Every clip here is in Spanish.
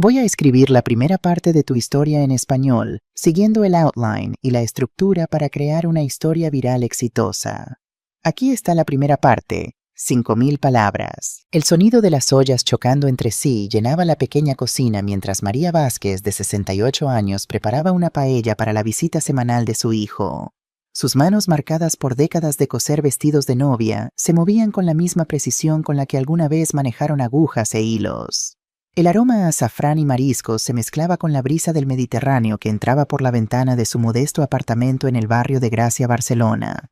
Voy a escribir la primera parte de tu historia en español, siguiendo el outline y la estructura para crear una historia viral exitosa. Aquí está la primera parte, 5.000 palabras. El sonido de las ollas chocando entre sí llenaba la pequeña cocina mientras María Vázquez, de 68 años, preparaba una paella para la visita semanal de su hijo. Sus manos, marcadas por décadas de coser vestidos de novia, se movían con la misma precisión con la que alguna vez manejaron agujas e hilos. El aroma a azafrán y mariscos se mezclaba con la brisa del Mediterráneo que entraba por la ventana de su modesto apartamento en el barrio de Gracia, Barcelona.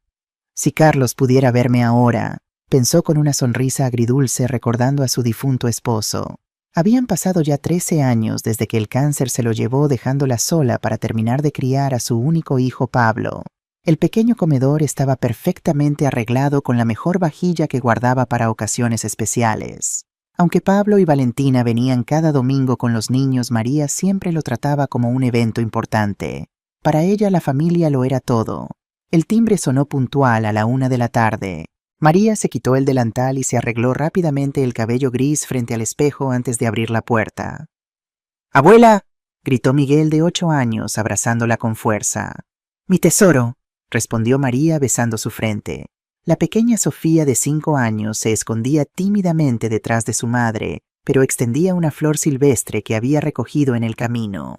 Si Carlos pudiera verme ahora, pensó con una sonrisa agridulce recordando a su difunto esposo. Habían pasado ya 13 años desde que el cáncer se lo llevó dejándola sola para terminar de criar a su único hijo Pablo. El pequeño comedor estaba perfectamente arreglado con la mejor vajilla que guardaba para ocasiones especiales. Aunque Pablo y Valentina venían cada domingo con los niños, María siempre lo trataba como un evento importante. Para ella la familia lo era todo. El timbre sonó puntual a la 1 de la tarde. María se quitó el delantal y se arregló rápidamente el cabello gris frente al espejo antes de abrir la puerta. ¡Abuela!, gritó Miguel, de 8 años, abrazándola con fuerza. «Mi tesoro», respondió María besando su frente. La pequeña Sofía, de 5 años, se escondía tímidamente detrás de su madre, pero extendía una flor silvestre que había recogido en el camino.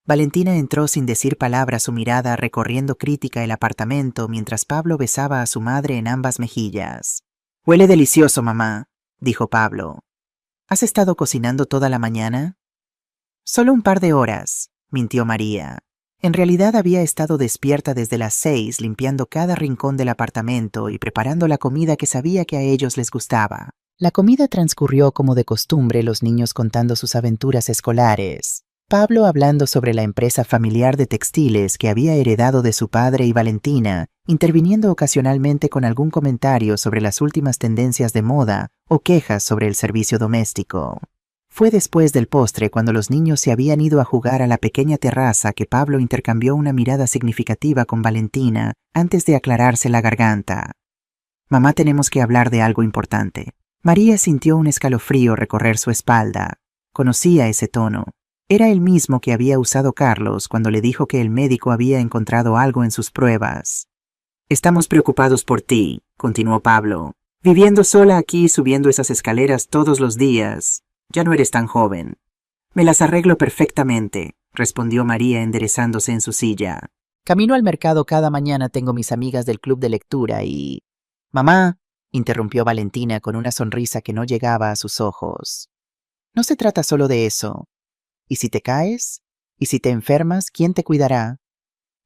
Valentina entró sin decir palabra, su mirada recorriendo crítica el apartamento mientras Pablo besaba a su madre en ambas mejillas. «Huele delicioso, mamá», dijo Pablo. «¿Has estado cocinando toda la mañana?» «Solo un par de horas», mintió María. En realidad había estado despierta desde las 6, limpiando cada rincón del apartamento y preparando la comida que sabía que a ellos les gustaba. La comida transcurrió como de costumbre, los niños contando sus aventuras escolares, Pablo hablando sobre la empresa familiar de textiles que había heredado de su padre y Valentina, interviniendo ocasionalmente con algún comentario sobre las últimas tendencias de moda o quejas sobre el servicio doméstico. Fue después del postre, cuando los niños se habían ido a jugar a la pequeña terraza, que Pablo intercambió una mirada significativa con Valentina antes de aclararse la garganta. «Mamá, tenemos que hablar de algo importante». María sintió un escalofrío recorrer su espalda. Conocía ese tono. Era el mismo que había usado Carlos cuando le dijo que el médico había encontrado algo en sus pruebas. «Estamos preocupados por ti», continuó Pablo. «Viviendo sola aquí, subiendo esas escaleras todos los días. Ya no eres tan joven». «Me las arreglo perfectamente», respondió María enderezándose en su silla. «Camino al mercado cada mañana, tengo mis amigas del club de lectura y...» «Mamá», interrumpió Valentina con una sonrisa que no llegaba a sus ojos. «No se trata solo de eso. ¿Y si te caes? ¿Y si te enfermas? ¿Quién te cuidará?»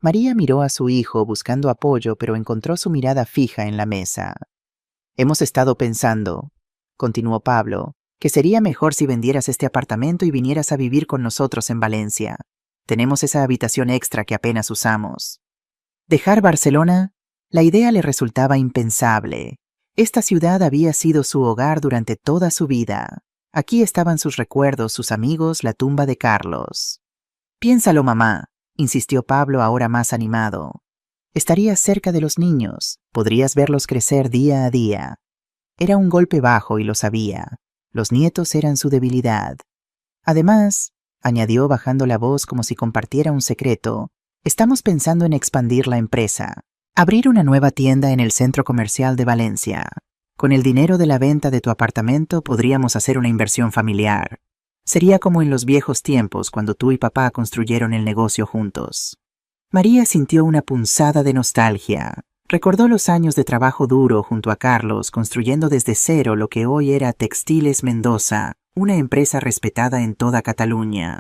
María miró a su hijo buscando apoyo, pero encontró su mirada fija en la mesa. «Hemos estado pensando», continuó Pablo, «que sería mejor si vendieras este apartamento y vinieras a vivir con nosotros en Valencia. Tenemos esa habitación extra que apenas usamos». ¿Dejar Barcelona? La idea le resultaba impensable. Esta ciudad había sido su hogar durante toda su vida. Aquí estaban sus recuerdos, sus amigos, la tumba de Carlos. «Piénsalo, mamá», insistió Pablo, ahora más animado. «Estarías cerca de los niños, podrías verlos crecer día a día». Era un golpe bajo y lo sabía. Los nietos eran su debilidad. Además, añadió bajando la voz como si compartiera un secreto, estamos pensando en expandir la empresa. Abrir una nueva tienda en el centro comercial de Valencia. Con el dinero de la venta de tu apartamento podríamos hacer una inversión familiar. Sería como en los viejos tiempos cuando tú y papá construyeron el negocio juntos. María sintió una punzada de nostalgia. Recordó los años de trabajo duro junto a Carlos, construyendo desde cero lo que hoy era Textiles Mendoza, una empresa respetada en toda Cataluña.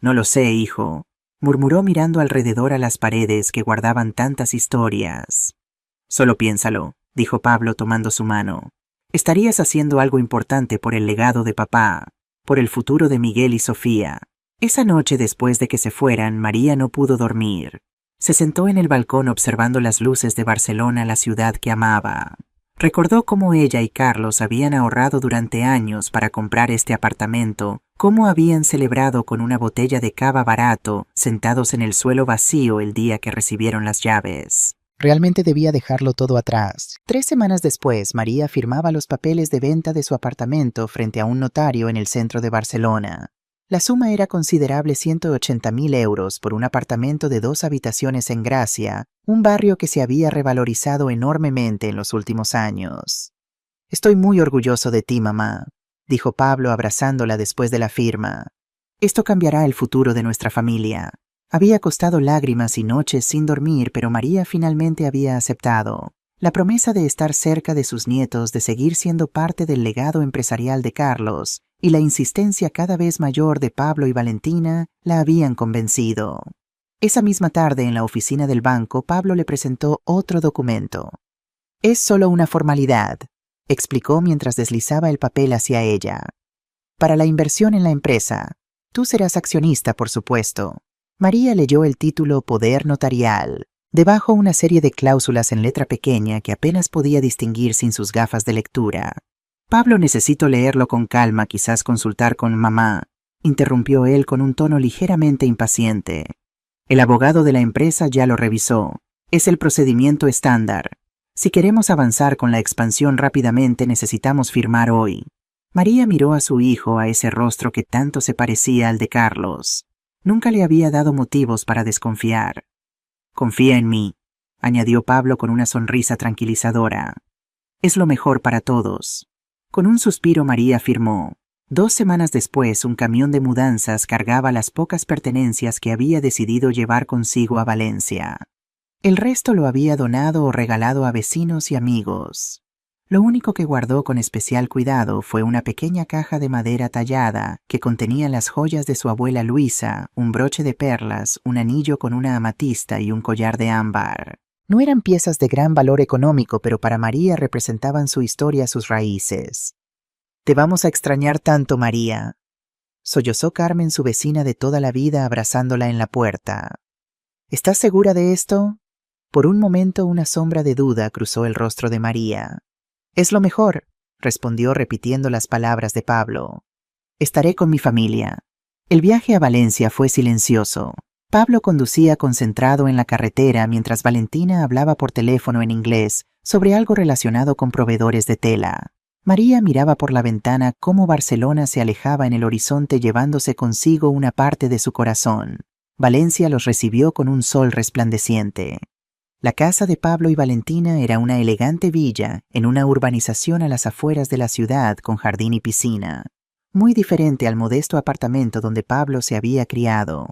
«No lo sé, hijo», murmuró mirando alrededor a las paredes que guardaban tantas historias. «Solo piénsalo», dijo Pablo tomando su mano. «Estarías haciendo algo importante por el legado de papá, por el futuro de Miguel y Sofía». Esa noche, después de que se fueran, María no pudo dormir. Se sentó en el balcón observando las luces de Barcelona, la ciudad que amaba. Recordó cómo ella y Carlos habían ahorrado durante años para comprar este apartamento, cómo habían celebrado con una botella de cava barato, sentados en el suelo vacío el día que recibieron las llaves. Realmente debía dejarlo todo atrás. 3 semanas después, María firmaba los papeles de venta de su apartamento frente a un notario en el centro de Barcelona. La suma era considerable: 180.000 euros por un apartamento de 2 habitaciones en Gracia, un barrio que se había revalorizado enormemente en los últimos años. «Estoy muy orgulloso de ti, mamá», dijo Pablo abrazándola después de la firma. «Esto cambiará el futuro de nuestra familia». Había costado lágrimas y noches sin dormir, pero María finalmente había aceptado. La promesa de estar cerca de sus nietos, de seguir siendo parte del legado empresarial de Carlos, y la insistencia cada vez mayor de Pablo y Valentina la habían convencido. Esa misma tarde, en la oficina del banco, Pablo le presentó otro documento. «Es solo una formalidad», explicó mientras deslizaba el papel hacia ella. «Para la inversión en la empresa. Tú serás accionista, por supuesto». María leyó el título Poder Notarial. Debajo una serie de cláusulas en letra pequeña que apenas podía distinguir sin sus gafas de lectura. «Pablo, necesito leerlo con calma, quizás consultar con mamá», interrumpió él con un tono ligeramente impaciente. «El abogado de la empresa ya lo revisó. Es el procedimiento estándar. Si queremos avanzar con la expansión rápidamente, necesitamos firmar hoy». María miró a su hijo, a ese rostro que tanto se parecía al de Carlos. Nunca le había dado motivos para desconfiar. «Confía en mí», añadió Pablo con una sonrisa tranquilizadora. «Es lo mejor para todos». Con un suspiro, María firmó. 2 semanas después, un camión de mudanzas cargaba las pocas pertenencias que había decidido llevar consigo a Valencia. El resto lo había donado o regalado a vecinos y amigos. Lo único que guardó con especial cuidado fue una pequeña caja de madera tallada que contenía las joyas de su abuela Luisa, un broche de perlas, un anillo con una amatista y un collar de ámbar. No eran piezas de gran valor económico, pero para María representaban su historia, sus raíces. «Te vamos a extrañar tanto, María», sollozó Carmen, su vecina de toda la vida, abrazándola en la puerta. «¿Estás segura de esto?» Por un momento una sombra de duda cruzó el rostro de María. «Es lo mejor», respondió repitiendo las palabras de Pablo. «Estaré con mi familia». El viaje a Valencia fue silencioso. Pablo conducía concentrado en la carretera mientras Valentina hablaba por teléfono en inglés sobre algo relacionado con proveedores de tela. María miraba por la ventana cómo Barcelona se alejaba en el horizonte, llevándose consigo una parte de su corazón. Valencia los recibió con un sol resplandeciente. La casa de Pablo y Valentina era una elegante villa en una urbanización a las afueras de la ciudad con jardín y piscina, muy diferente al modesto apartamento donde Pablo se había criado.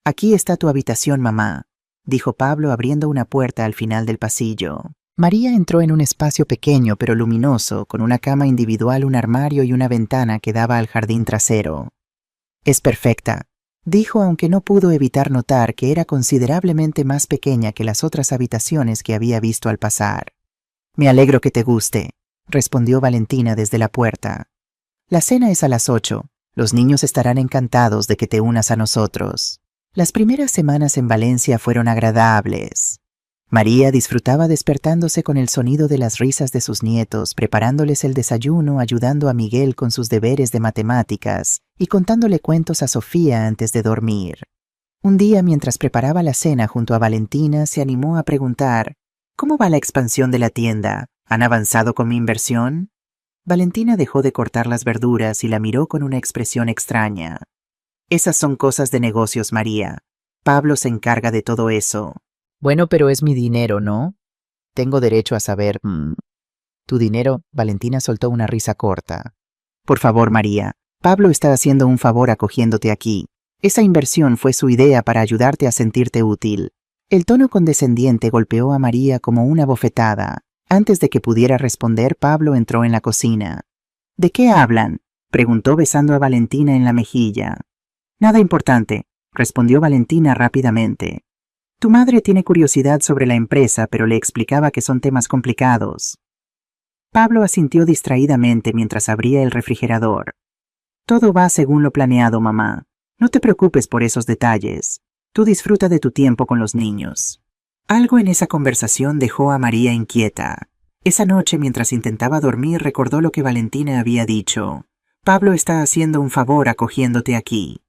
«Aquí está tu habitación, mamá», dijo Pablo abriendo una puerta al final del pasillo. María entró en un espacio pequeño pero luminoso, con una cama individual, un armario y una ventana que daba al jardín trasero. «Es perfecta», dijo, aunque no pudo evitar notar que era considerablemente más pequeña que las otras habitaciones que había visto al pasar. «Me alegro que te guste», respondió Valentina desde la puerta. «La cena es a las 8. Los niños estarán encantados de que te unas a nosotros». Las primeras semanas en Valencia fueron agradables. María disfrutaba despertándose con el sonido de las risas de sus nietos, preparándoles el desayuno, ayudando a Miguel con sus deberes de matemáticas y contándole cuentos a Sofía antes de dormir. Un día, mientras preparaba la cena junto a Valentina, se animó a preguntar: «¿Cómo va la expansión de la tienda? ¿Han avanzado con mi inversión?» Valentina dejó de cortar las verduras y la miró con una expresión extraña. «Esas son cosas de negocios, María. Pablo se encarga de todo eso». «Bueno, pero es mi dinero, ¿no? Tengo derecho a saber». «¿Tu dinero?», Valentina soltó una risa corta. «Por favor, María, Pablo está haciendo un favor acogiéndote aquí. Esa inversión fue su idea para ayudarte a sentirte útil». El tono condescendiente golpeó a María como una bofetada. Antes de que pudiera responder, Pablo entró en la cocina. «¿De qué hablan?», preguntó besando a Valentina en la mejilla. «Nada importante», respondió Valentina rápidamente. «Tu madre tiene curiosidad sobre la empresa, pero le explicaba que son temas complicados». Pablo asintió distraídamente mientras abría el refrigerador. «Todo va según lo planeado, mamá. No te preocupes por esos detalles. Tú disfruta de tu tiempo con los niños». Algo en esa conversación dejó a María inquieta. Esa noche, mientras intentaba dormir, recordó lo que Valentina había dicho. «Pablo está haciendo un favor acogiéndote aquí».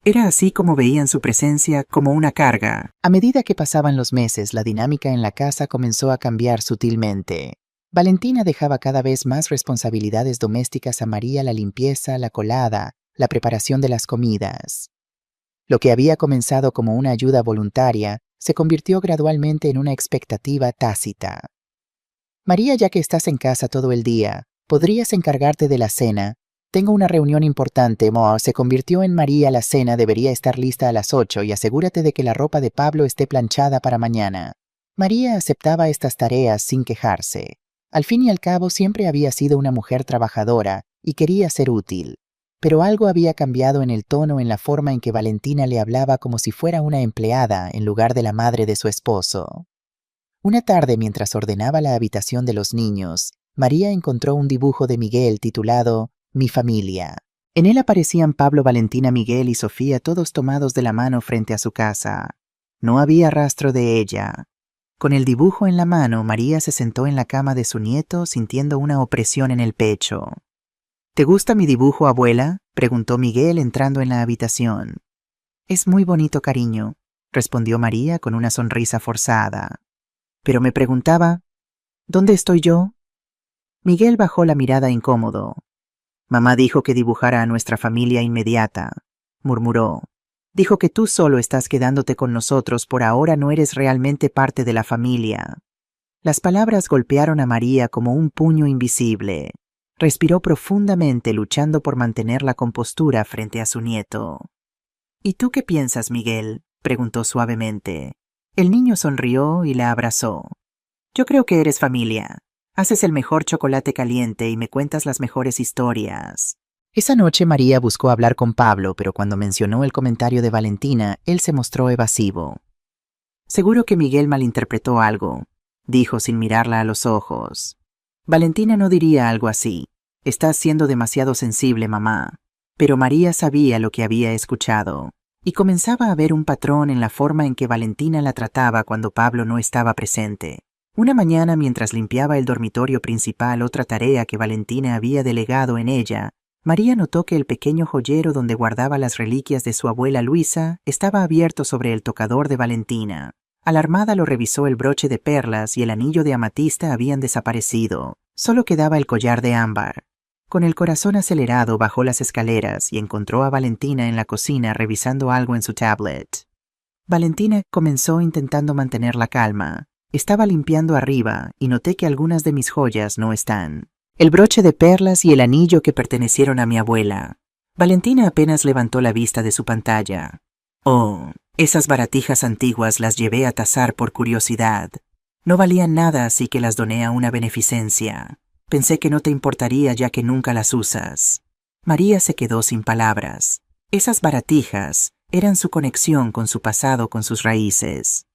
Era así como veían su presencia, como una carga. A medida que pasaban los meses, la dinámica en la casa comenzó a cambiar sutilmente. Valentina dejaba cada vez más responsabilidades domésticas a María: la limpieza, la colada, la preparación de las comidas. Lo que había comenzado como una ayuda voluntaria se convirtió gradualmente en una expectativa tácita. María, ya que estás en casa todo el día, ¿podrías encargarte de la cena? Tengo una reunión importante. Se convirtió en María. La cena debería estar lista a las 8 y asegúrate de que la ropa de Pablo esté planchada para mañana. María aceptaba estas tareas sin quejarse. Al fin y al cabo siempre había sido una mujer trabajadora y quería ser útil. Pero algo había cambiado en el tono, en la forma en que Valentina le hablaba, como si fuera una empleada en lugar de la madre de su esposo. Una tarde, mientras ordenaba la habitación de los niños, María encontró un dibujo de Miguel titulado Mi familia. En él aparecían Pablo, Valentina, Miguel y Sofía, todos tomados de la mano frente a su casa. No había rastro de ella. Con el dibujo en la mano, María se sentó en la cama de su nieto, sintiendo una opresión en el pecho. ¿Te gusta mi dibujo, abuela?, preguntó Miguel entrando en la habitación. Es muy bonito, cariño, respondió María con una sonrisa forzada. Pero me preguntaba, ¿dónde estoy yo? Miguel bajó la mirada incómodo. Mamá dijo que dibujara a nuestra familia inmediata, murmuró. Dijo que tú solo estás quedándote con nosotros, por ahora no eres realmente parte de la familia. Las palabras golpearon a María como un puño invisible. Respiró profundamente, luchando por mantener la compostura frente a su nieto. ¿Y tú qué piensas, Miguel?, preguntó suavemente. El niño sonrió y la abrazó. Yo creo que eres familia. Haces el mejor chocolate caliente y me cuentas las mejores historias. Esa noche María buscó hablar con Pablo, pero cuando mencionó el comentario de Valentina, él se mostró evasivo. Seguro que Miguel malinterpretó algo, dijo sin mirarla a los ojos. Valentina no diría algo así. Estás siendo demasiado sensible, mamá. Pero María sabía lo que había escuchado, y comenzaba a ver un patrón en la forma en que Valentina la trataba cuando Pablo no estaba presente. Una mañana, mientras limpiaba el dormitorio principal, otra tarea que Valentina había delegado en ella, María notó que el pequeño joyero donde guardaba las reliquias de su abuela Luisa estaba abierto sobre el tocador de Valentina. Alarmada lo revisó. El broche de perlas y el anillo de amatista habían desaparecido. Solo quedaba el collar de ámbar. Con el corazón acelerado bajó las escaleras y encontró a Valentina en la cocina revisando algo en su tablet. Valentina comenzó intentando mantener la calma. Estaba limpiando arriba y noté que algunas de mis joyas no están. El broche de perlas y el anillo que pertenecieron a mi abuela. Valentina apenas levantó la vista de su pantalla. Oh, esas baratijas antiguas las llevé a tasar por curiosidad. No valían nada, así que las doné a una beneficencia. Pensé que no te importaría ya que nunca las usas. María se quedó sin palabras. Esas baratijas eran su conexión con su pasado, con sus raíces.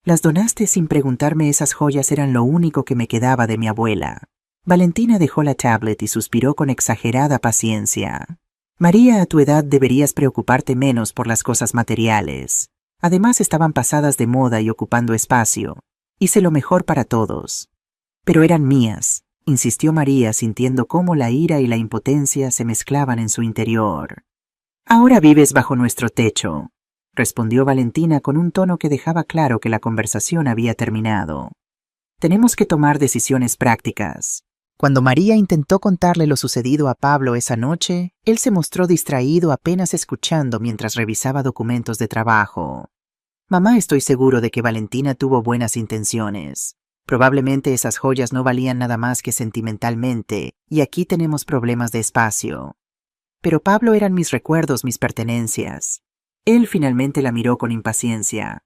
Las donaste sin preguntarme. Esas joyas eran lo único que me quedaba de mi abuela. Valentina dejó la tablet y suspiró con exagerada paciencia. María, a tu edad deberías preocuparte menos por las cosas materiales. Además estaban pasadas de moda y ocupando espacio. Hice lo mejor para todos. Pero eran mías, insistió María, sintiendo cómo la ira y la impotencia se mezclaban en su interior. Ahora vives bajo nuestro techo, respondió Valentina con un tono que dejaba claro que la conversación había terminado. Tenemos que tomar decisiones prácticas. Cuando María intentó contarle lo sucedido a Pablo esa noche, él se mostró distraído, apenas escuchando mientras revisaba documentos de trabajo. Mamá, estoy seguro de que Valentina tuvo buenas intenciones. Probablemente esas joyas no valían nada más que sentimentalmente, y aquí tenemos problemas de espacio. Pero Pablo, eran mis recuerdos, mis pertenencias. Él finalmente la miró con impaciencia.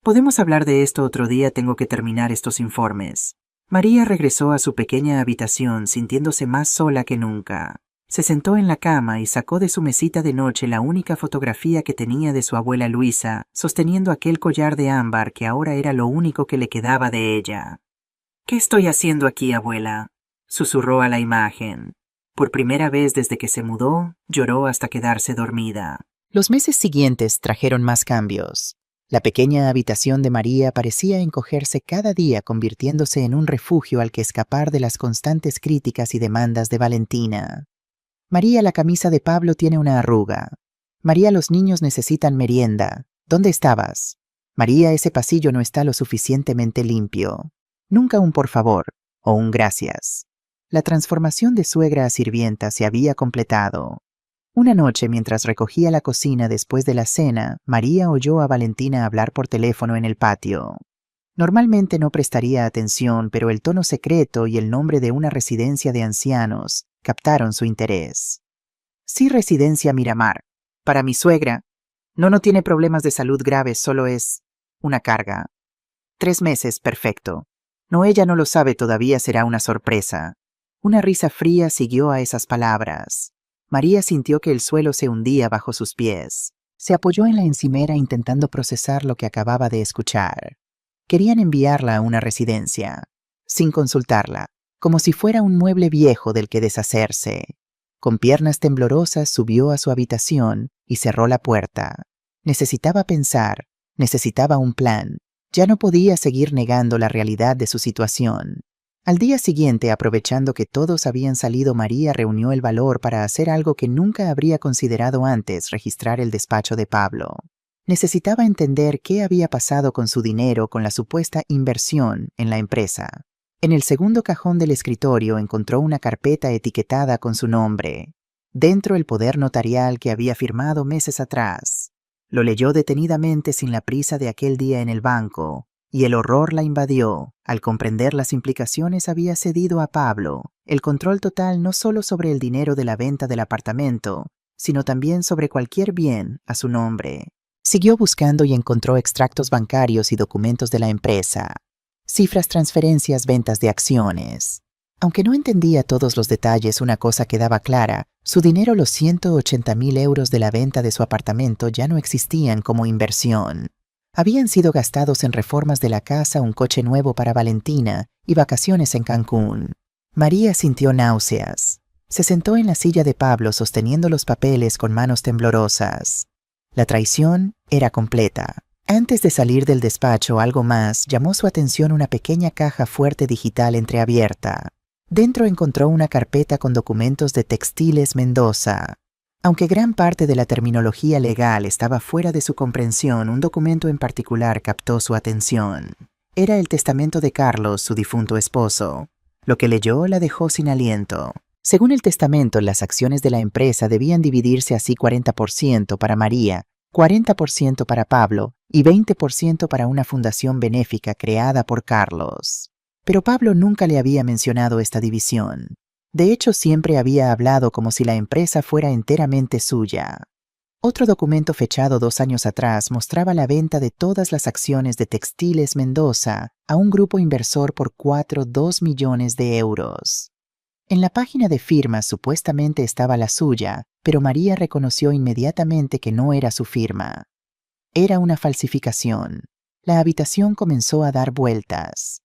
Podemos hablar de esto otro día, tengo que terminar estos informes. María regresó a su pequeña habitación sintiéndose más sola que nunca. Se sentó en la cama y sacó de su mesita de noche la única fotografía que tenía de su abuela Luisa, sosteniendo aquel collar de ámbar que ahora era lo único que le quedaba de ella. ¿Qué estoy haciendo aquí, abuela?, susurró a la imagen. Por primera vez desde que se mudó, lloró hasta quedarse dormida. Los meses siguientes trajeron más cambios. La pequeña habitación de María parecía encogerse cada día, convirtiéndose en un refugio al que escapar de las constantes críticas y demandas de Valentina. María, la camisa de Pablo tiene una arruga. María, los niños necesitan merienda. ¿Dónde estabas? María, ese pasillo no está lo suficientemente limpio. Nunca un por favor o un gracias. La transformación de suegra a sirvienta se había completado. Una noche, mientras recogía la cocina después de la cena, María oyó a Valentina hablar por teléfono en el patio. Normalmente no prestaría atención, pero el tono secreto y el nombre de una residencia de ancianos captaron su interés. Sí, Residencia Miramar. Para mi suegra. No tiene problemas de salud graves, solo es una carga. 3 meses, perfecto. No, ella no lo sabe todavía, será una sorpresa. Una risa fría siguió a esas palabras. María sintió que el suelo se hundía bajo sus pies. Se apoyó en la encimera intentando procesar lo que acababa de escuchar. Querían enviarla a una residencia, sin consultarla, como si fuera un mueble viejo del que deshacerse. Con piernas temblorosas subió a su habitación y cerró la puerta. Necesitaba pensar, necesitaba un plan. Ya no podía seguir negando la realidad de su situación. Al día siguiente, aprovechando que todos habían salido, María reunió el valor para hacer algo que nunca habría considerado antes: registrar el despacho de Pablo. Necesitaba entender qué había pasado con su dinero, con la supuesta inversión en la empresa. En el segundo cajón del escritorio encontró una carpeta etiquetada con su nombre. Dentro, el poder notarial que había firmado meses atrás. Lo leyó detenidamente sin la prisa de aquel día en el banco, y el horror la invadió. Al comprender las implicaciones, había cedido a Pablo el control total no solo sobre el dinero de la venta del apartamento, sino también sobre cualquier bien a su nombre. Siguió buscando y encontró extractos bancarios y documentos de la empresa. Cifras, transferencias, ventas de acciones. Aunque no entendía todos los detalles, una cosa quedaba clara: su dinero, los 180.000 euros de la venta de su apartamento, ya no existían como inversión. Habían sido gastados en reformas de la casa, un coche nuevo para Valentina y vacaciones en Cancún. María sintió náuseas. Se sentó en la silla de Pablo sosteniendo los papeles con manos temblorosas. La traición era completa. Antes de salir del despacho, algo más llamó su atención: una pequeña caja fuerte digital entreabierta. Dentro encontró una carpeta con documentos de Textiles Mendoza. Aunque gran parte de la terminología legal estaba fuera de su comprensión, un documento en particular captó su atención. Era el testamento de Carlos, su difunto esposo. Lo que leyó la dejó sin aliento. Según el testamento, las acciones de la empresa debían dividirse así: 40% para María, 40% para Pablo y 20% para una fundación benéfica creada por Carlos. Pero Pablo nunca le había mencionado esta división. De hecho, siempre había hablado como si la empresa fuera enteramente suya. Otro documento fechado 2 años atrás mostraba la venta de todas las acciones de Textiles Mendoza a un grupo inversor por 2 millones de euros. En la página de firmas supuestamente estaba la suya, pero María reconoció inmediatamente que no era su firma. Era una falsificación. La habitación comenzó a dar vueltas.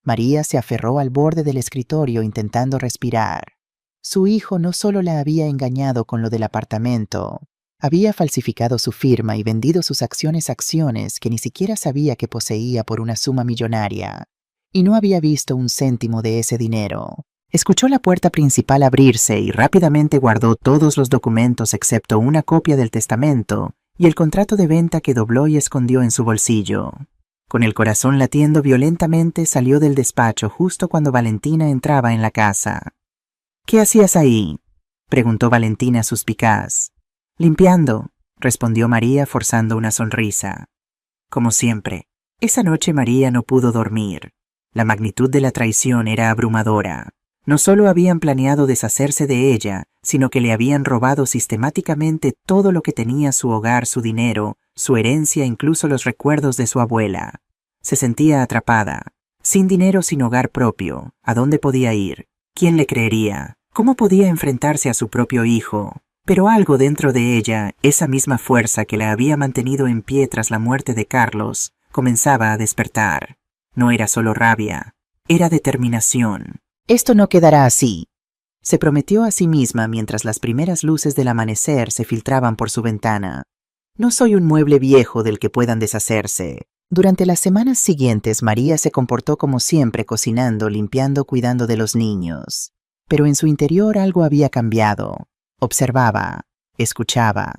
María se aferró al borde del escritorio intentando respirar. Su hijo no solo la había engañado con lo del apartamento, había falsificado su firma y vendido sus acciones que ni siquiera sabía que poseía por una suma millonaria, y no había visto un céntimo de ese dinero. Escuchó la puerta principal abrirse y rápidamente guardó todos los documentos excepto una copia del testamento y el contrato de venta, que dobló y escondió en su bolsillo. Con el corazón latiendo violentamente, salió del despacho justo cuando Valentina entraba en la casa. «¿Qué hacías ahí?», preguntó Valentina suspicaz. «Limpiando», respondió María forzando una sonrisa. Como siempre, esa noche María no pudo dormir. La magnitud de la traición era abrumadora. No solo habían planeado deshacerse de ella, sino que le habían robado sistemáticamente todo lo que tenía: su hogar, su dinero, su herencia, incluso los recuerdos de su abuela. Se sentía atrapada, sin dinero, sin hogar propio. ¿A dónde podía ir? ¿Quién le creería? ¿Cómo podía enfrentarse a su propio hijo? Pero algo dentro de ella, esa misma fuerza que la había mantenido en pie tras la muerte de Carlos, comenzaba a despertar. No era solo rabia, era determinación. «Esto no quedará así», se prometió a sí misma mientras las primeras luces del amanecer se filtraban por su ventana. «No soy un mueble viejo del que puedan deshacerse». Durante las semanas siguientes, María se comportó como siempre, cocinando, limpiando, cuidando de los niños. Pero en su interior algo había cambiado. Observaba, escuchaba,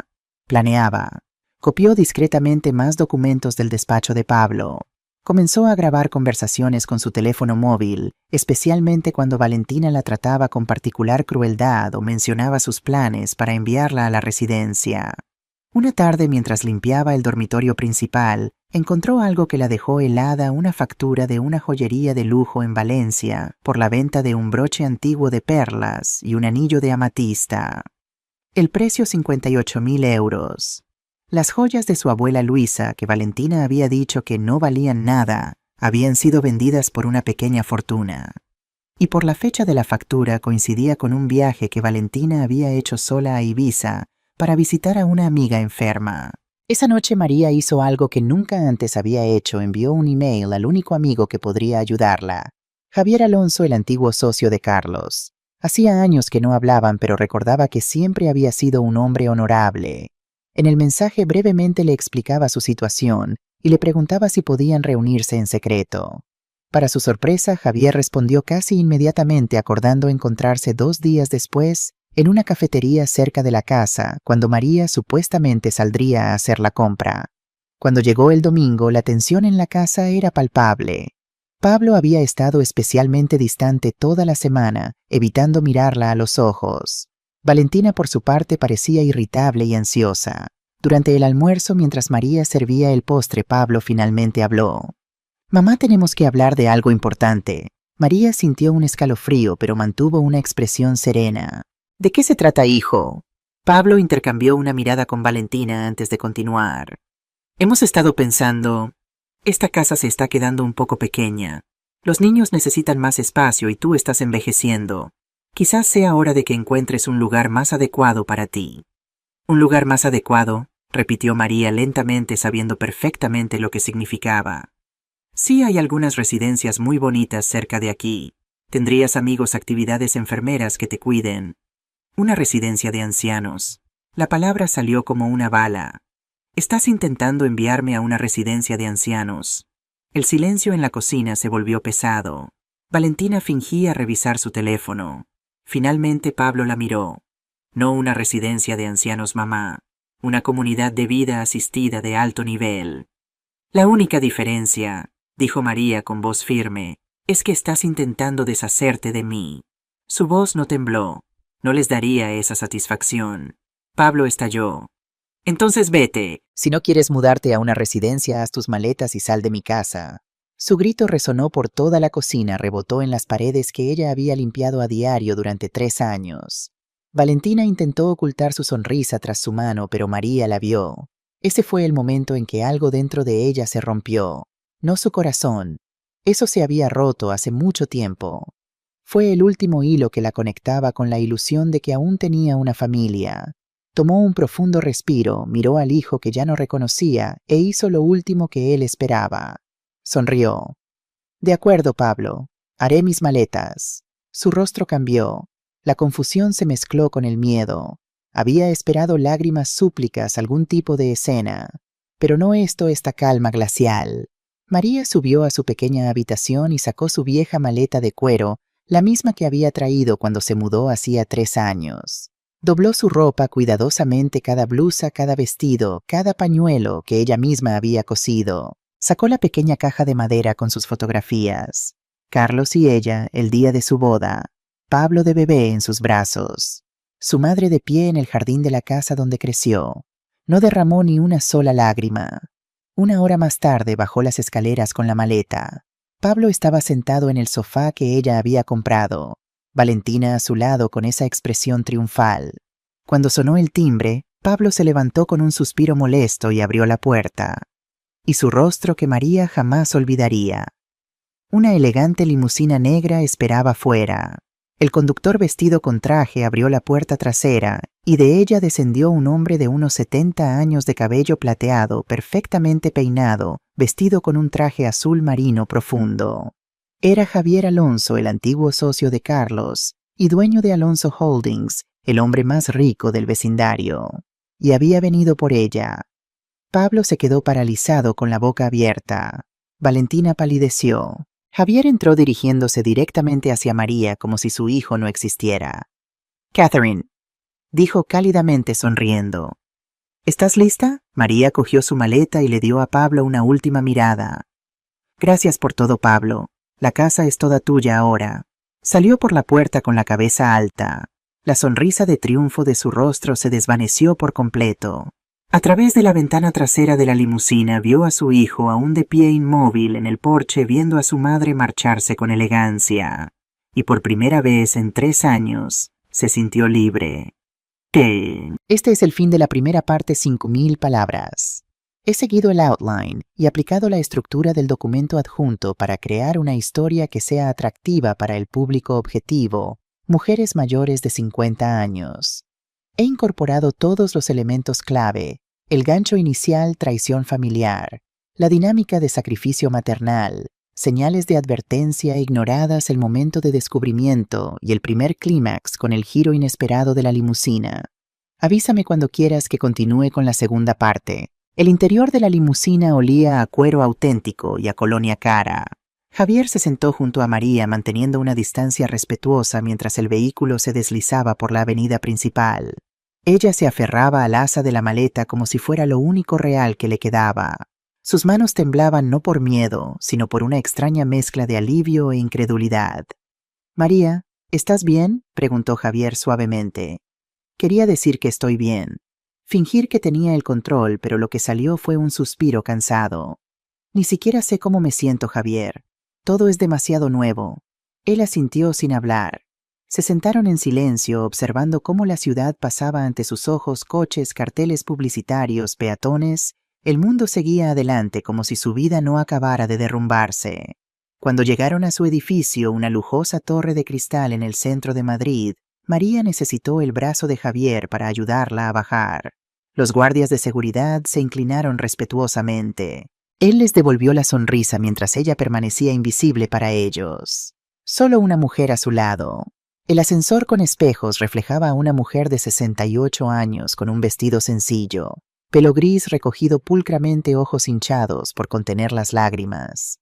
planeaba. Copió discretamente más documentos del despacho de Pablo. Comenzó a grabar conversaciones con su teléfono móvil, especialmente cuando Valentina la trataba con particular crueldad o mencionaba sus planes para enviarla a la residencia. Una tarde, mientras limpiaba el dormitorio principal, encontró algo que la dejó helada: una factura de una joyería de lujo en Valencia por la venta de un broche antiguo de perlas y un anillo de amatista. El precio 58.000 euros. Las joyas de su abuela Luisa, que Valentina había dicho que no valían nada, habían sido vendidas por una pequeña fortuna. Y por la fecha de la factura coincidía con un viaje que Valentina había hecho sola a Ibiza para visitar a una amiga enferma. Esa noche María hizo algo que nunca antes había hecho: envió un email al único amigo que podría ayudarla, Javier Alonso, el antiguo socio de Carlos. Hacía años que no hablaban, pero recordaba que siempre había sido un hombre honorable. En el mensaje brevemente le explicaba su situación y le preguntaba si podían reunirse en secreto. Para su sorpresa, Javier respondió casi inmediatamente, acordando encontrarse 2 días después en una cafetería cerca de la casa, cuando María supuestamente saldría a hacer la compra. Cuando llegó el domingo, la tensión en la casa era palpable. Pablo había estado especialmente distante toda la semana, evitando mirarla a los ojos. Valentina, por su parte, parecía irritable y ansiosa. Durante el almuerzo, mientras María servía el postre, Pablo finalmente habló. «Mamá, tenemos que hablar de algo importante». María sintió un escalofrío, pero mantuvo una expresión serena. «¿De qué se trata, hijo?». Pablo intercambió una mirada con Valentina antes de continuar. «Hemos estado pensando, esta casa se está quedando un poco pequeña. Los niños necesitan más espacio y tú estás envejeciendo. Quizás sea hora de que encuentres un lugar más adecuado para ti». «¿Un lugar más adecuado?», repitió María lentamente, sabiendo perfectamente lo que significaba. «Sí, hay algunas residencias muy bonitas cerca de aquí. Tendrías amigos, actividades, enfermeras que te cuiden. Una residencia de ancianos». La palabra salió como una bala. «¿Estás intentando enviarme a una residencia de ancianos?». El silencio en la cocina se volvió pesado. Valentina fingía revisar su teléfono. Finalmente Pablo la miró. «No una residencia de ancianos, mamá. Una comunidad de vida asistida de alto nivel». «La única diferencia», dijo María con voz firme, «es que estás intentando deshacerte de mí». Su voz no tembló. No les daría esa satisfacción. Pablo estalló. «Entonces vete. Si no quieres mudarte a una residencia, haz tus maletas y sal de mi casa». Su grito resonó por toda la cocina, rebotó en las paredes que ella había limpiado a diario durante 3 años. Valentina intentó ocultar su sonrisa tras su mano, pero María la vio. Ese fue el momento en que algo dentro de ella se rompió. No su corazón. Eso se había roto hace mucho tiempo. Fue el último hilo que la conectaba con la ilusión de que aún tenía una familia. Tomó un profundo respiro, miró al hijo que ya no reconocía e hizo lo último que él esperaba. Sonrió. «De acuerdo, Pablo. Haré mis maletas». Su rostro cambió. La confusión se mezcló con el miedo. Había esperado lágrimas, súplicas, algún tipo de escena. Pero no esta calma glacial. María subió a su pequeña habitación y sacó su vieja maleta de cuero, la misma que había traído cuando se mudó hacía 3 años. Dobló su ropa cuidadosamente, cada blusa, cada vestido, cada pañuelo que ella misma había cosido. Sacó la pequeña caja de madera con sus fotografías. Carlos y ella, el día de su boda. Pablo de bebé en sus brazos. Su madre de pie en el jardín de la casa donde creció. No derramó ni una sola lágrima. 1 hora más tarde bajó las escaleras con la maleta. Pablo estaba sentado en el sofá que ella había comprado. Valentina a su lado con esa expresión triunfal. Cuando sonó el timbre, Pablo se levantó con un suspiro molesto y abrió la puerta. Y su rostro que María jamás olvidaría. Una elegante limusina negra esperaba fuera. El conductor vestido con traje abrió la puerta trasera y de ella descendió un hombre de unos 70 años de cabello plateado, perfectamente peinado, vestido con un traje azul marino profundo. Era Javier Alonso, el antiguo socio de Carlos y dueño de Alonso Holdings, el hombre más rico del vecindario. Y había venido por ella. Pablo se quedó paralizado con la boca abierta. Valentina palideció. Javier entró dirigiéndose directamente hacia María como si su hijo no existiera. «Catherine», dijo cálidamente sonriendo. «¿Estás lista?». María cogió su maleta y le dio a Pablo una última mirada. Gracias por todo, Pablo. La casa es toda tuya ahora. Salió por la puerta con la cabeza alta. La sonrisa de triunfo de su rostro se desvaneció por completo. A través de la ventana trasera de la limusina vio a su hijo aún de pie inmóvil en el porche viendo a su madre marcharse con elegancia. Y por primera vez en 3 años se sintió libre. Este es el fin de la primera parte 5000 palabras. He seguido el outline y aplicado la estructura del documento adjunto para crear una historia que sea atractiva para el público objetivo, mujeres mayores de 50 años. He incorporado todos los elementos clave, el gancho inicial, traición familiar, la dinámica de sacrificio maternal, señales de advertencia ignoradas, el momento de descubrimiento y el primer clímax con el giro inesperado de la limusina. Avísame cuando quieras que continúe con la segunda parte. El interior de la limusina olía a cuero auténtico y a colonia cara. Javier se sentó junto a María manteniendo una distancia respetuosa mientras el vehículo se deslizaba por la avenida principal. Ella se aferraba al asa de la maleta como si fuera lo único real que le quedaba. Sus manos temblaban no por miedo, sino por una extraña mezcla de alivio e incredulidad. «María, ¿estás bien?», preguntó Javier suavemente. «Quería decir que estoy bien». Fingir que tenía el control, pero lo que salió fue un suspiro cansado. «Ni siquiera sé cómo me siento, Javier. Todo es demasiado nuevo». Él asintió sin hablar. Se sentaron en silencio, observando cómo la ciudad pasaba ante sus ojos, coches, carteles publicitarios, peatones. El mundo seguía adelante como si su vida no acabara de derrumbarse. Cuando llegaron a su edificio, una lujosa torre de cristal en el centro de Madrid, María necesitó el brazo de Javier para ayudarla a bajar. Los guardias de seguridad se inclinaron respetuosamente. Él les devolvió la sonrisa mientras ella permanecía invisible para ellos. Solo una mujer a su lado. El ascensor con espejos reflejaba a una mujer de 68 años con un vestido sencillo, pelo gris recogido pulcramente, ojos hinchados por contener las lágrimas.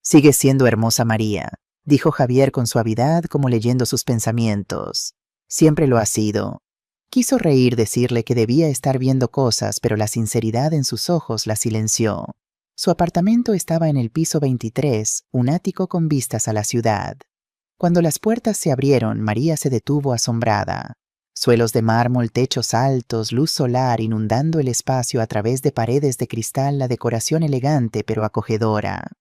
«Sigues siendo hermosa, María», dijo Javier con suavidad como leyendo sus pensamientos. «Siempre lo has sido». Quiso reír, decirle que debía estar viendo cosas, pero la sinceridad en sus ojos la silenció. Su apartamento estaba en el piso 23, un ático con vistas a la ciudad. Cuando las puertas se abrieron, María se detuvo asombrada. Suelos de mármol, techos altos, luz solar inundando el espacio a través de paredes de cristal, la decoración elegante pero acogedora.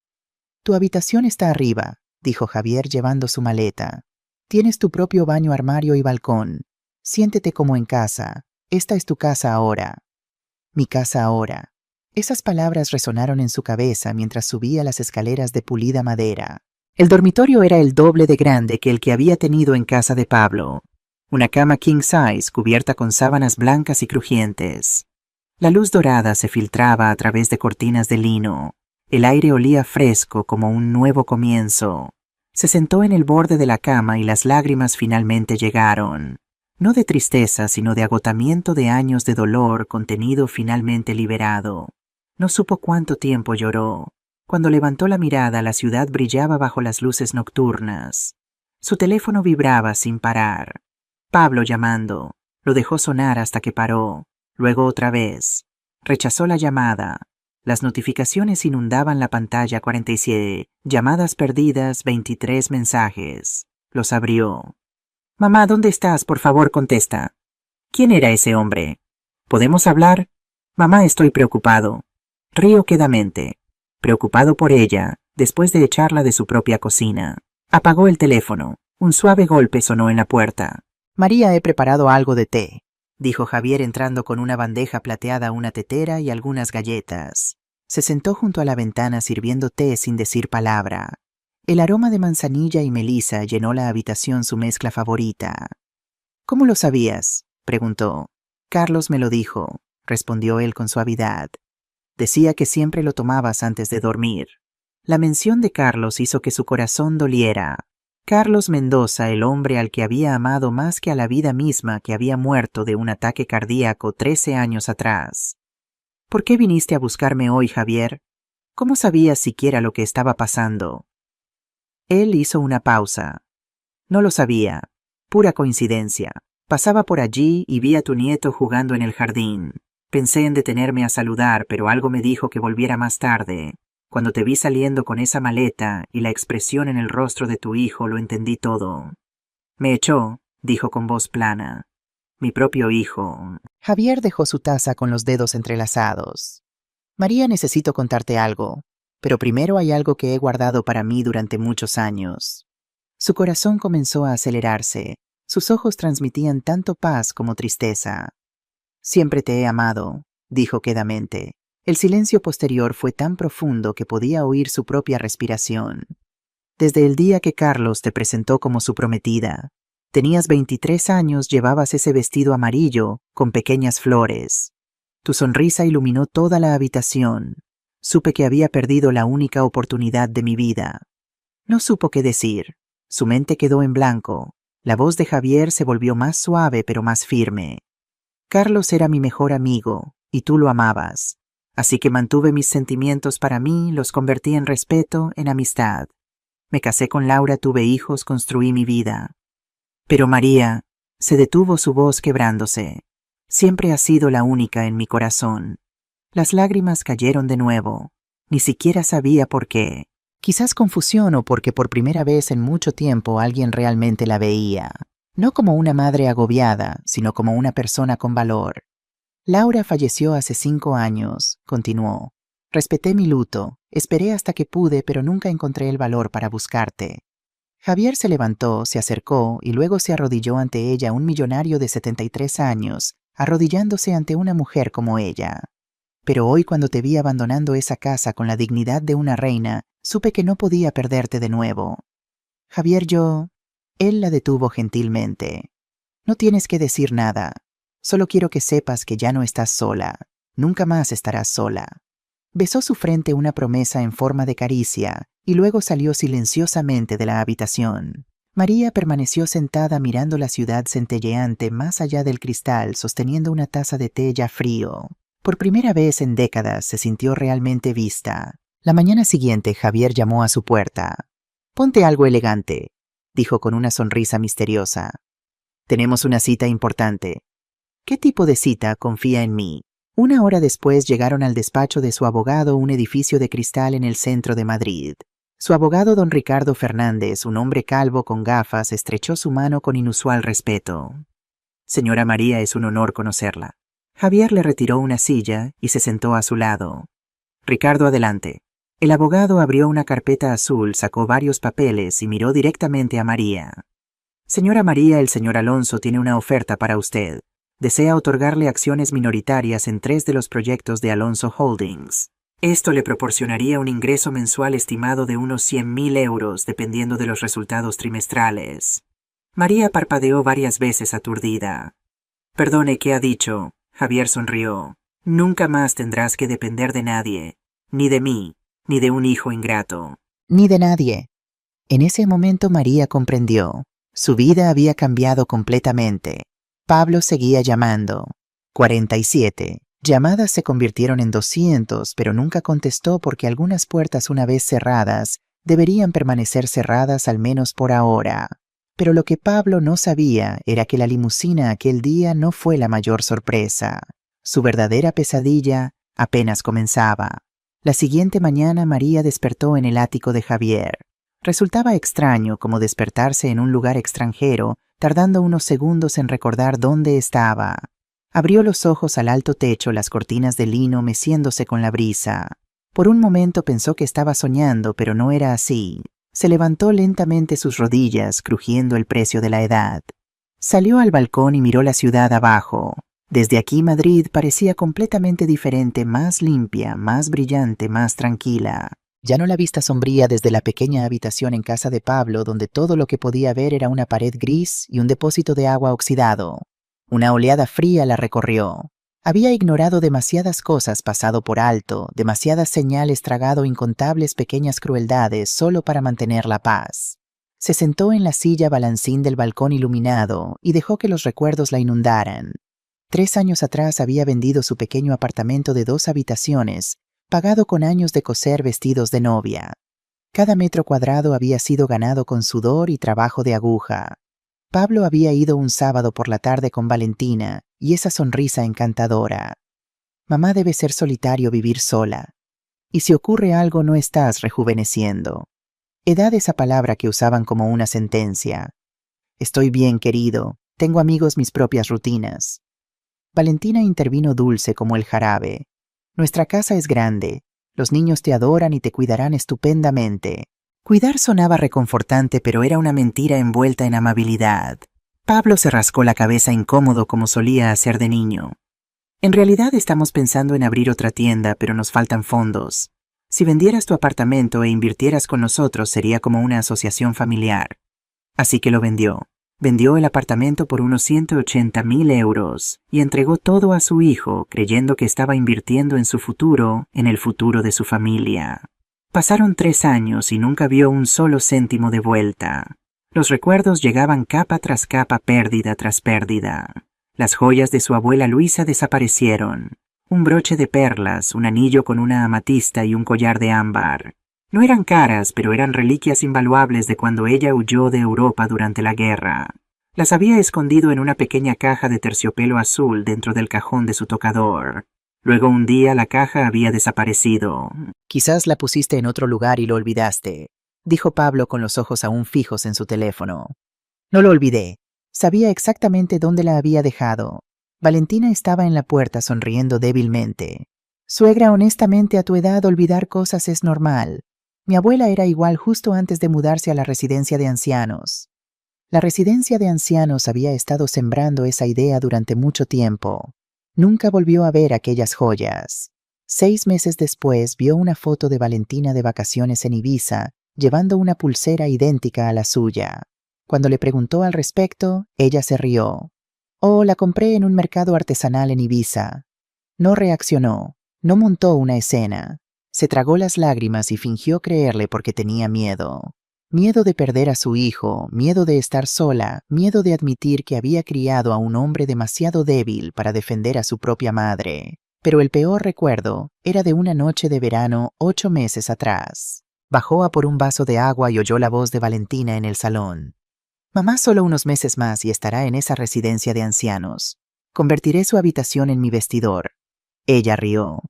«Tu habitación está arriba», dijo Javier llevando su maleta. «Tienes tu propio baño, armario y balcón. Siéntete como en casa. Esta es tu casa ahora». «Mi casa ahora». Esas palabras resonaron en su cabeza mientras subía las escaleras de pulida madera. El dormitorio era el doble de grande que el que había tenido en casa de Pablo. Una cama king size cubierta con sábanas blancas y crujientes. La luz dorada se filtraba a través de cortinas de lino. El aire olía fresco como un nuevo comienzo. Se sentó en el borde de la cama y las lágrimas finalmente llegaron. No de tristeza, sino de agotamiento de años de dolor contenido finalmente liberado. No supo cuánto tiempo lloró. Cuando levantó la mirada, la ciudad brillaba bajo las luces nocturnas. Su teléfono vibraba sin parar. Pablo llamando. Lo dejó sonar hasta que paró. Luego otra vez. Rechazó la llamada. Las notificaciones inundaban la pantalla. 47. Llamadas perdidas, 23 mensajes. Los abrió. «Mamá, ¿dónde estás? Por favor, contesta». «¿Quién era ese hombre? ¿Podemos hablar?» «Mamá, estoy preocupado». Río quedamente. Preocupado por ella, después de echarla de su propia cocina. Apagó el teléfono. Un suave golpe sonó en la puerta. «María, he preparado algo de té», dijo Javier entrando con una bandeja plateada, una tetera y algunas galletas. Se sentó junto a la ventana sirviendo té sin decir palabra. El aroma de manzanilla y melisa llenó la habitación, su mezcla favorita. «¿Cómo lo sabías?», preguntó. «Carlos me lo dijo», respondió él con suavidad. «Decía que siempre lo tomabas antes de dormir». La mención de Carlos hizo que su corazón doliera. Carlos Mendoza, el hombre al que había amado más que a la vida misma, que había muerto de un ataque cardíaco 13 años atrás. «¿Por qué viniste a buscarme hoy, Javier? ¿Cómo sabías siquiera lo que estaba pasando?» Él hizo una pausa. «No lo sabía. Pura coincidencia. Pasaba por allí y vi a tu nieto jugando en el jardín. Pensé en detenerme a saludar, pero algo me dijo que volviera más tarde. Cuando te vi saliendo con esa maleta y la expresión en el rostro de tu hijo, lo entendí todo. Me echó, dijo con voz plana. Mi propio hijo. Javier dejó su taza con los dedos entrelazados. María, necesito contarte algo, pero primero hay algo que he guardado para mí durante muchos años. Su corazón comenzó a acelerarse. Sus ojos transmitían tanto paz como tristeza. Siempre te he amado, dijo quedamente. El silencio posterior fue tan profundo que podía oír su propia respiración. Desde el día que Carlos te presentó como su prometida. Tenías 23 años, llevabas ese vestido amarillo con pequeñas flores. Tu sonrisa iluminó toda la habitación. Supe que había perdido la única oportunidad de mi vida. No supo qué decir. Su mente quedó en blanco. La voz de Javier se volvió más suave pero más firme. Carlos era mi mejor amigo, y tú lo amabas. Así que mantuve mis sentimientos para mí, los convertí en respeto, en amistad. Me casé con Laura, tuve hijos, construí mi vida. Pero María, se detuvo su voz quebrándose. Siempre has sido la única en mi corazón. Las lágrimas cayeron de nuevo. Ni siquiera sabía por qué. Quizás confusión o porque por primera vez en mucho tiempo alguien realmente la veía. No como una madre agobiada, sino como una persona con valor. Laura falleció hace 5 años, continuó. Respeté mi luto, esperé hasta que pude, pero nunca encontré el valor para buscarte. Javier se levantó, se acercó y luego se arrodilló ante ella, un millonario de 73 años, arrodillándose ante una mujer como ella. Pero hoy, cuando te vi abandonando esa casa con la dignidad de una reina, supe que no podía perderte de nuevo. Javier, Él la detuvo gentilmente. No tienes que decir nada. Solo quiero que sepas que ya no estás sola. Nunca más estarás sola. Besó su frente, una promesa en forma de caricia, y luego salió silenciosamente de la habitación. María permaneció sentada mirando la ciudad centelleante más allá del cristal, sosteniendo una taza de té ya frío. Por primera vez en décadas se sintió realmente vista. La mañana siguiente, Javier llamó a su puerta. «Ponte algo elegante», dijo con una sonrisa misteriosa. «Tenemos una cita importante». «¿Qué tipo de cita? Confía en mí». 1 hora después llegaron al despacho de su abogado, un edificio de cristal en el centro de Madrid. Su abogado, don Ricardo Fernández, un hombre calvo con gafas, estrechó su mano con inusual respeto. «Señora María, es un honor conocerla». Javier le retiró una silla y se sentó a su lado. «Ricardo, adelante». El abogado abrió una carpeta azul, sacó varios papeles y miró directamente a María. «Señora María, el señor Alonso tiene una oferta para usted. Desea otorgarle acciones minoritarias en 3 de los proyectos de Alonso Holdings. Esto le proporcionaría un ingreso mensual estimado de unos 100.000 euros, dependiendo de los resultados trimestrales». María parpadeó varias veces aturdida. «Perdone, ¿qué ha dicho?». Javier sonrió. «Nunca más tendrás que depender de nadie, ni de mí, ni de un hijo ingrato». «Ni de nadie». En ese momento María comprendió. Su vida había cambiado completamente. Pablo seguía llamando. 47. Llamadas se convirtieron en 200, pero nunca contestó porque algunas puertas, una vez cerradas, deberían permanecer cerradas al menos por ahora. Pero lo que Pablo no sabía era que la limusina aquel día no fue la mayor sorpresa. Su verdadera pesadilla apenas comenzaba. La siguiente mañana María despertó en el ático de Javier. Resultaba extraño como despertarse en un lugar extranjero, tardando unos segundos en recordar dónde estaba. Abrió los ojos al alto techo, las cortinas de lino meciéndose con la brisa. Por un momento pensó que estaba soñando, pero no era así. Se levantó lentamente sus rodillas, crujiendo el precio de la edad. Salió al balcón y miró la ciudad abajo. Desde aquí Madrid parecía completamente diferente, más limpia, más brillante, más tranquila. Ya no la vista sombría desde la pequeña habitación en casa de Pablo, donde todo lo que podía ver era una pared gris y un depósito de agua oxidado. Una oleada fría la recorrió. Había ignorado demasiadas cosas, pasado por alto, demasiadas señales, tragado incontables pequeñas crueldades solo para mantener la paz. Se sentó en la silla balancín del balcón iluminado y dejó que los recuerdos la inundaran. 3 años atrás había vendido su pequeño apartamento de 2 habitaciones, pagado con años de coser vestidos de novia. Cada metro cuadrado había sido ganado con sudor y trabajo de aguja. Pablo había ido un sábado por la tarde con Valentina y esa sonrisa encantadora. Mamá, debe ser solitario vivir sola. Y si ocurre algo no estás rejuveneciendo. Edad, esa palabra que usaban como una sentencia. Estoy bien, querido. Tengo amigos, mis propias rutinas. Valentina intervino dulce como el jarabe. Nuestra casa es grande. Los niños te adoran y te cuidarán estupendamente. Cuidar sonaba reconfortante, pero era una mentira envuelta en amabilidad. Pablo se rascó la cabeza incómodo como solía hacer de niño. En realidad estamos pensando en abrir otra tienda, pero nos faltan fondos. Si vendieras tu apartamento e invirtieras con nosotros sería como una asociación familiar. Así que lo vendió. Vendió el apartamento por unos 180.000 euros y entregó todo a su hijo, creyendo que estaba invirtiendo en su futuro, en el futuro de su familia. Pasaron 3 años y nunca vio un solo céntimo de vuelta. Los recuerdos llegaban capa tras capa, pérdida tras pérdida. Las joyas de su abuela Luisa desaparecieron. Un broche de perlas, un anillo con una amatista y un collar de ámbar. No eran caras, pero eran reliquias invaluables de cuando ella huyó de Europa durante la guerra. Las había escondido en una pequeña caja de terciopelo azul dentro del cajón de su tocador. Luego un día la caja había desaparecido. Quizás la pusiste en otro lugar y lo olvidaste, dijo Pablo con los ojos aún fijos en su teléfono. No lo olvidé. Sabía exactamente dónde la había dejado. Valentina estaba en la puerta sonriendo débilmente. Suegra, honestamente a tu edad olvidar cosas es normal. Mi abuela era igual justo antes de mudarse a la residencia de ancianos. La residencia de ancianos había estado sembrando esa idea durante mucho tiempo. Nunca volvió a ver aquellas joyas. 6 meses después vio una foto de Valentina de vacaciones en Ibiza, llevando una pulsera idéntica a la suya. Cuando le preguntó al respecto, ella se rió. Oh, la compré en un mercado artesanal en Ibiza. No reaccionó, no montó una escena. Se tragó las lágrimas y fingió creerle porque tenía miedo. Miedo de perder a su hijo, miedo de estar sola, miedo de admitir que había criado a un hombre demasiado débil para defender a su propia madre. Pero el peor recuerdo era de una noche de verano 8 meses atrás. Bajó a por un vaso de agua y oyó la voz de Valentina en el salón. Mamá, solo unos meses más y estará en esa residencia de ancianos. Convertiré su habitación en mi vestidor. Ella rió.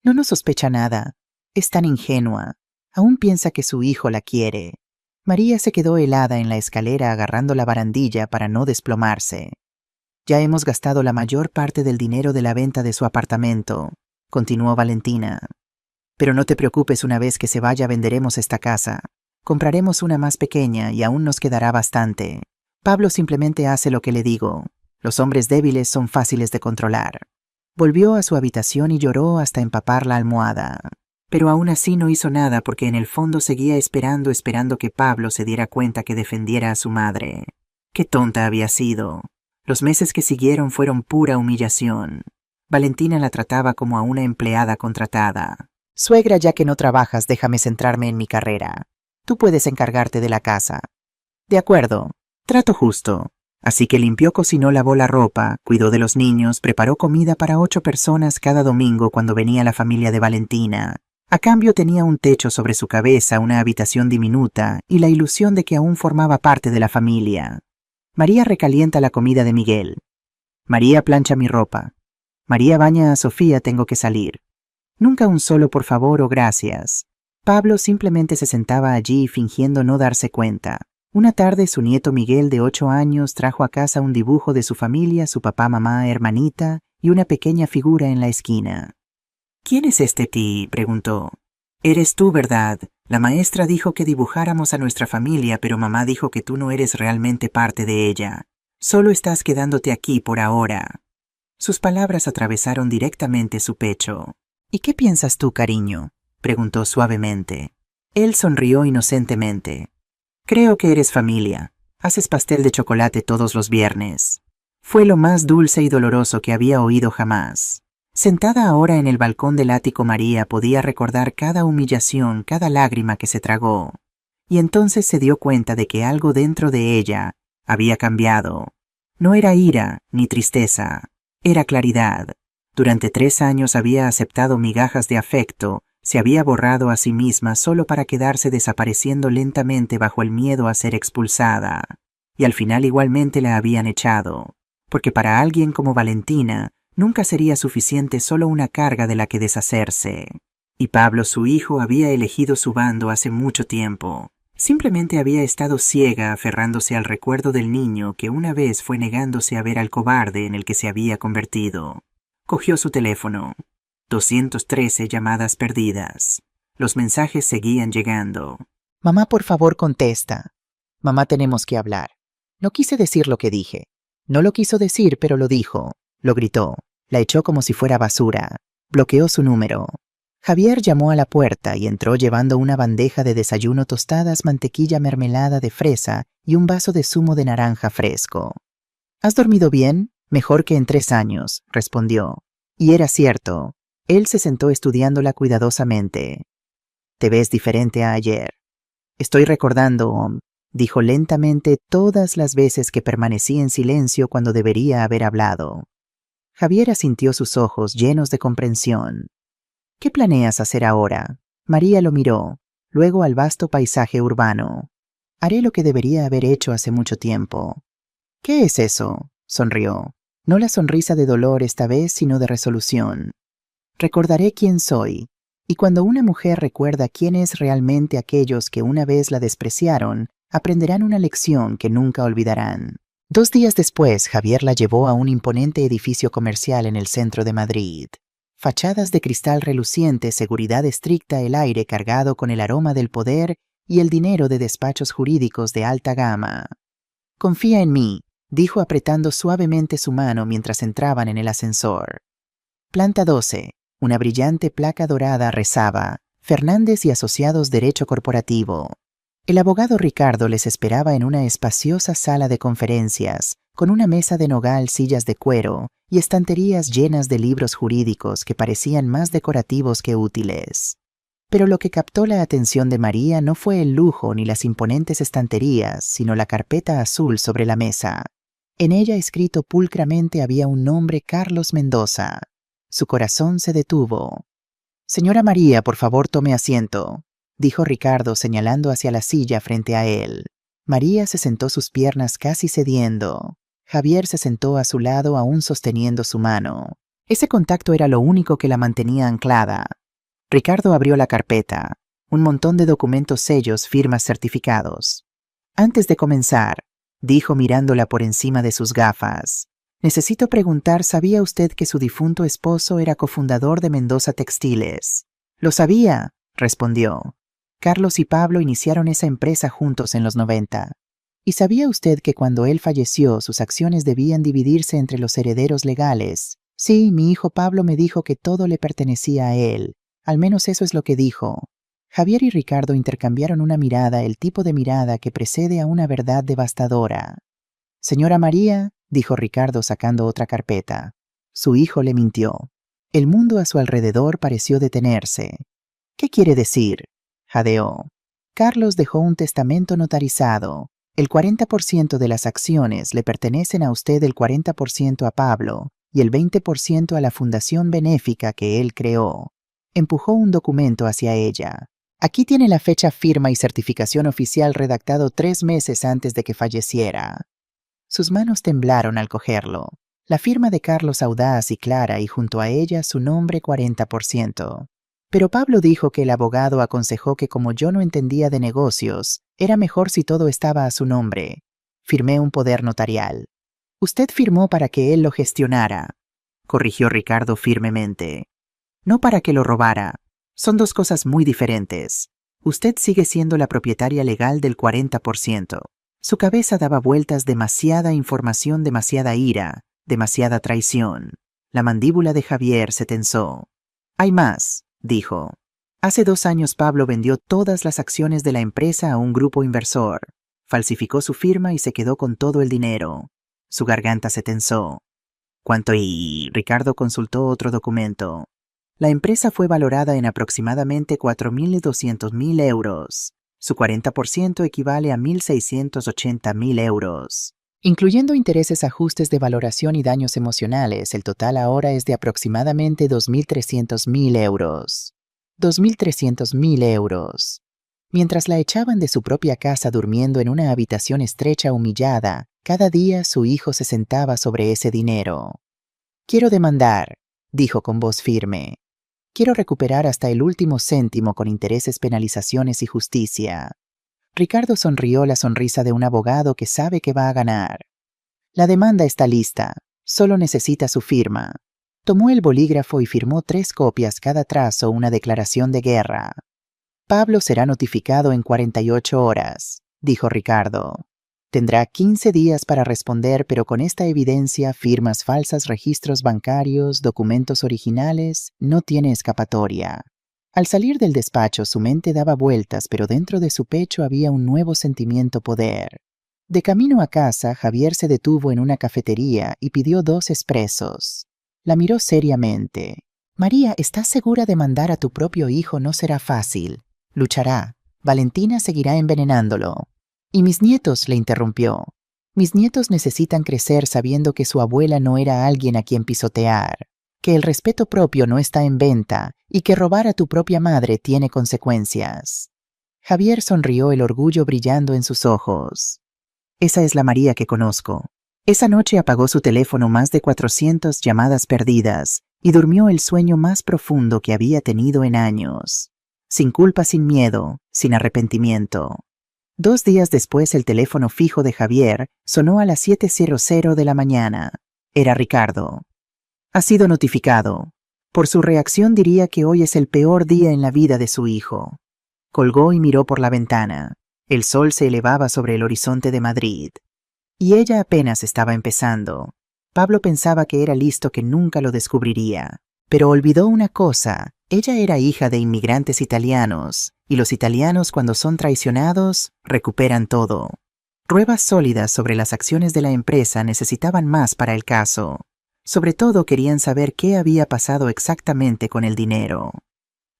No nos sospecha nada. Es tan ingenua. Aún piensa que su hijo la quiere. María se quedó helada en la escalera agarrando la barandilla para no desplomarse. Ya hemos gastado la mayor parte del dinero de la venta de su apartamento, continuó Valentina. Pero no te preocupes, una vez que se vaya venderemos esta casa. Compraremos una más pequeña y aún nos quedará bastante. Pablo simplemente hace lo que le digo. Los hombres débiles son fáciles de controlar. Volvió a su habitación y lloró hasta empapar la almohada. Pero aún así no hizo nada porque en el fondo seguía esperando que Pablo se diera cuenta que defendiera a su madre. Qué tonta había sido. Los meses que siguieron fueron pura humillación. Valentina la trataba como a una empleada contratada. Suegra, ya que no trabajas, déjame centrarme en mi carrera. Tú puedes encargarte de la casa. De acuerdo, trato justo. Así que limpió, cocinó, lavó la ropa, cuidó de los niños, preparó comida para 8 personas cada domingo cuando venía la familia de Valentina. A cambio tenía un techo sobre su cabeza, una habitación diminuta y la ilusión de que aún formaba parte de la familia. María recalienta la comida de Miguel. María plancha mi ropa. María baña a Sofía, tengo que salir. Nunca un solo por favor o gracias. Pablo simplemente se sentaba allí fingiendo no darse cuenta. Una tarde su nieto Miguel de 8 años trajo a casa un dibujo de su familia, su papá, mamá, hermanita y una pequeña figura en la esquina. ¿Quién es este ti?, preguntó. Eres tú, ¿verdad? La maestra dijo que dibujáramos a nuestra familia, pero mamá dijo que tú no eres realmente parte de ella. Solo estás quedándote aquí por ahora. Sus palabras atravesaron directamente su pecho. ¿Y qué piensas tú, cariño?, preguntó suavemente. Él sonrió inocentemente. Creo que eres familia. Haces pastel de chocolate todos los viernes. Fue lo más dulce y doloroso que había oído jamás. Sentada ahora en el balcón del ático, María podía recordar cada humillación, cada lágrima que se tragó. Y entonces se dio cuenta de que algo dentro de ella había cambiado. No era ira ni tristeza, era claridad. Durante 3 años había aceptado migajas de afecto, se había borrado a sí misma solo para quedarse desapareciendo lentamente bajo el miedo a ser expulsada. Y al final igualmente la habían echado, porque para alguien como Valentina, nunca sería suficiente solo una carga de la que deshacerse. Y Pablo, su hijo, había elegido su bando hace mucho tiempo. Simplemente había estado ciega aferrándose al recuerdo del niño que una vez fue negándose a ver al cobarde en el que se había convertido. Cogió su teléfono. 213 llamadas perdidas. Los mensajes seguían llegando. Mamá, por favor, contesta. Mamá, tenemos que hablar. No quise decir lo que dije. No lo quiso decir, pero lo dijo. Lo gritó. La echó como si fuera basura. Bloqueó su número. Javier llamó a la puerta y entró llevando una bandeja de desayuno, tostadas, mantequilla, mermelada de fresa y un vaso de zumo de naranja fresco. ¿Has dormido bien? Mejor que en 3 años, respondió. Y era cierto. Él se sentó estudiándola cuidadosamente. Te ves diferente a ayer. Estoy recordando, dijo lentamente, todas las veces que permanecí en silencio cuando debería haber hablado. Javier asintió, sus ojos llenos de comprensión. ¿Qué planeas hacer ahora? María lo miró, luego al vasto paisaje urbano. Haré lo que debería haber hecho hace mucho tiempo. ¿Qué es eso? Sonrió. No la sonrisa de dolor esta vez, sino de resolución. Recordaré quién soy. Y cuando una mujer recuerda quién es realmente aquellos que una vez la despreciaron, aprenderán una lección que nunca olvidarán. 2 días después, Javier la llevó a un imponente edificio comercial en el centro de Madrid. Fachadas de cristal reluciente, seguridad estricta, el aire cargado con el aroma del poder y el dinero de despachos jurídicos de alta gama. Confía en mí, dijo apretando suavemente su mano mientras entraban en el ascensor. Planta 12. Una brillante placa dorada rezaba: Fernández y Asociados Derecho Corporativo. El abogado Ricardo les esperaba en una espaciosa sala de conferencias, con una mesa de nogal, sillas de cuero y estanterías llenas de libros jurídicos que parecían más decorativos que útiles. Pero lo que captó la atención de María no fue el lujo ni las imponentes estanterías, sino la carpeta azul sobre la mesa. En ella, escrito pulcramente, había un nombre: Carlos Mendoza. Su corazón se detuvo. Señora María, por favor, tome asiento, dijo Ricardo señalando hacia la silla frente a él. María se sentó, sus piernas casi cediendo. Javier se sentó a su lado, aún sosteniendo su mano. Ese contacto era lo único que la mantenía anclada. Ricardo abrió la carpeta. Un montón de documentos, sellos, firmas, certificados. Antes de comenzar, dijo mirándola por encima de sus gafas, necesito preguntar, ¿sabía usted que su difunto esposo era cofundador de Mendoza Textiles? Lo sabía, respondió. Carlos y Pablo iniciaron esa empresa juntos en los 90. ¿Y sabía usted que cuando él falleció sus acciones debían dividirse entre los herederos legales? Sí, mi hijo Pablo me dijo que todo le pertenecía a él. Al menos eso es lo que dijo. Javier y Ricardo intercambiaron una mirada, el tipo de mirada que precede a una verdad devastadora. Señora María, dijo Ricardo sacando otra carpeta. Su hijo le mintió. El mundo a su alrededor pareció detenerse. ¿Qué quiere decir? Jadeó. Carlos dejó un testamento notarizado. El 40% de las acciones le pertenecen a usted, el 40% a Pablo y el 20% a la fundación benéfica que él creó. Empujó un documento hacia ella. Aquí tiene la fecha, firma y certificación oficial, redactado 3 meses antes de que falleciera. Sus manos temblaron al cogerlo. La firma de Carlos, audaz y clara, y junto a ella su nombre, 40%. Pero Pablo dijo que el abogado aconsejó que, como yo no entendía de negocios, era mejor si todo estaba a su nombre. Firmé un poder notarial. Usted firmó para que él lo gestionara, corrigió Ricardo firmemente. No para que lo robara. Son 2 cosas muy diferentes. Usted sigue siendo la propietaria legal del 40%. Su cabeza daba vueltas, demasiada información, demasiada ira, demasiada traición. La mandíbula de Javier se tensó. Hay más, dijo. Hace 2 años Pablo vendió todas las acciones de la empresa a un grupo inversor. Falsificó su firma y se quedó con todo el dinero. Su garganta se tensó. ¿Cuánto? Y Ricardo consultó otro documento. La empresa fue valorada en aproximadamente 4.200.000 euros. Su 40% equivale a 1.680.000 euros. Incluyendo intereses, ajustes de valoración y daños emocionales, el total ahora es de aproximadamente 2.300.000 euros. 2.300.000 euros. Mientras la echaban de su propia casa durmiendo en una habitación estrecha, humillada, cada día su hijo se sentaba sobre ese dinero. Quiero demandar, dijo con voz firme. Quiero recuperar hasta el último céntimo con intereses, penalizaciones y justicia. Ricardo sonrió la sonrisa de un abogado que sabe que va a ganar. La demanda está lista. Solo necesita su firma. Tomó el bolígrafo y firmó 3 copias cada trazo, una declaración de guerra. Pablo será notificado en 48 horas, dijo Ricardo. Tendrá 15 días para responder, pero con esta evidencia, firmas falsas, registros bancarios, documentos originales, no tiene escapatoria. Al salir del despacho, su mente daba vueltas, pero dentro de su pecho había un nuevo sentimiento: poder. De camino a casa, Javier se detuvo en una cafetería y pidió 2 expresos. La miró seriamente. María, ¿estás segura de mandar a tu propio hijo? No será fácil. Luchará. Valentina seguirá envenenándolo. Y mis nietos, le interrumpió. Mis nietos necesitan crecer sabiendo que su abuela no era alguien a quien pisotear, que el respeto propio no está en venta y que robar a tu propia madre tiene consecuencias. Javier sonrió, el orgullo brillando en sus ojos. Esa es la María que conozco. Esa noche apagó su teléfono, más de 400 llamadas perdidas, y durmió el sueño más profundo que había tenido en años. Sin culpa, sin miedo, sin arrepentimiento. 2 días después, el teléfono fijo de Javier sonó a las 7:00 de la mañana. Era Ricardo. Ha sido notificado. Por su reacción diría que hoy es el peor día en la vida de su hijo. Colgó y miró por la ventana. El sol se elevaba sobre el horizonte de Madrid. Y ella apenas estaba empezando. Pablo pensaba que era listo, que nunca lo descubriría. Pero olvidó una cosa: ella era hija de inmigrantes italianos, y los italianos, cuando son traicionados, recuperan todo. Pruebas sólidas sobre las acciones de la empresa necesitaban más para el caso. Sobre todo querían saber qué había pasado exactamente con el dinero.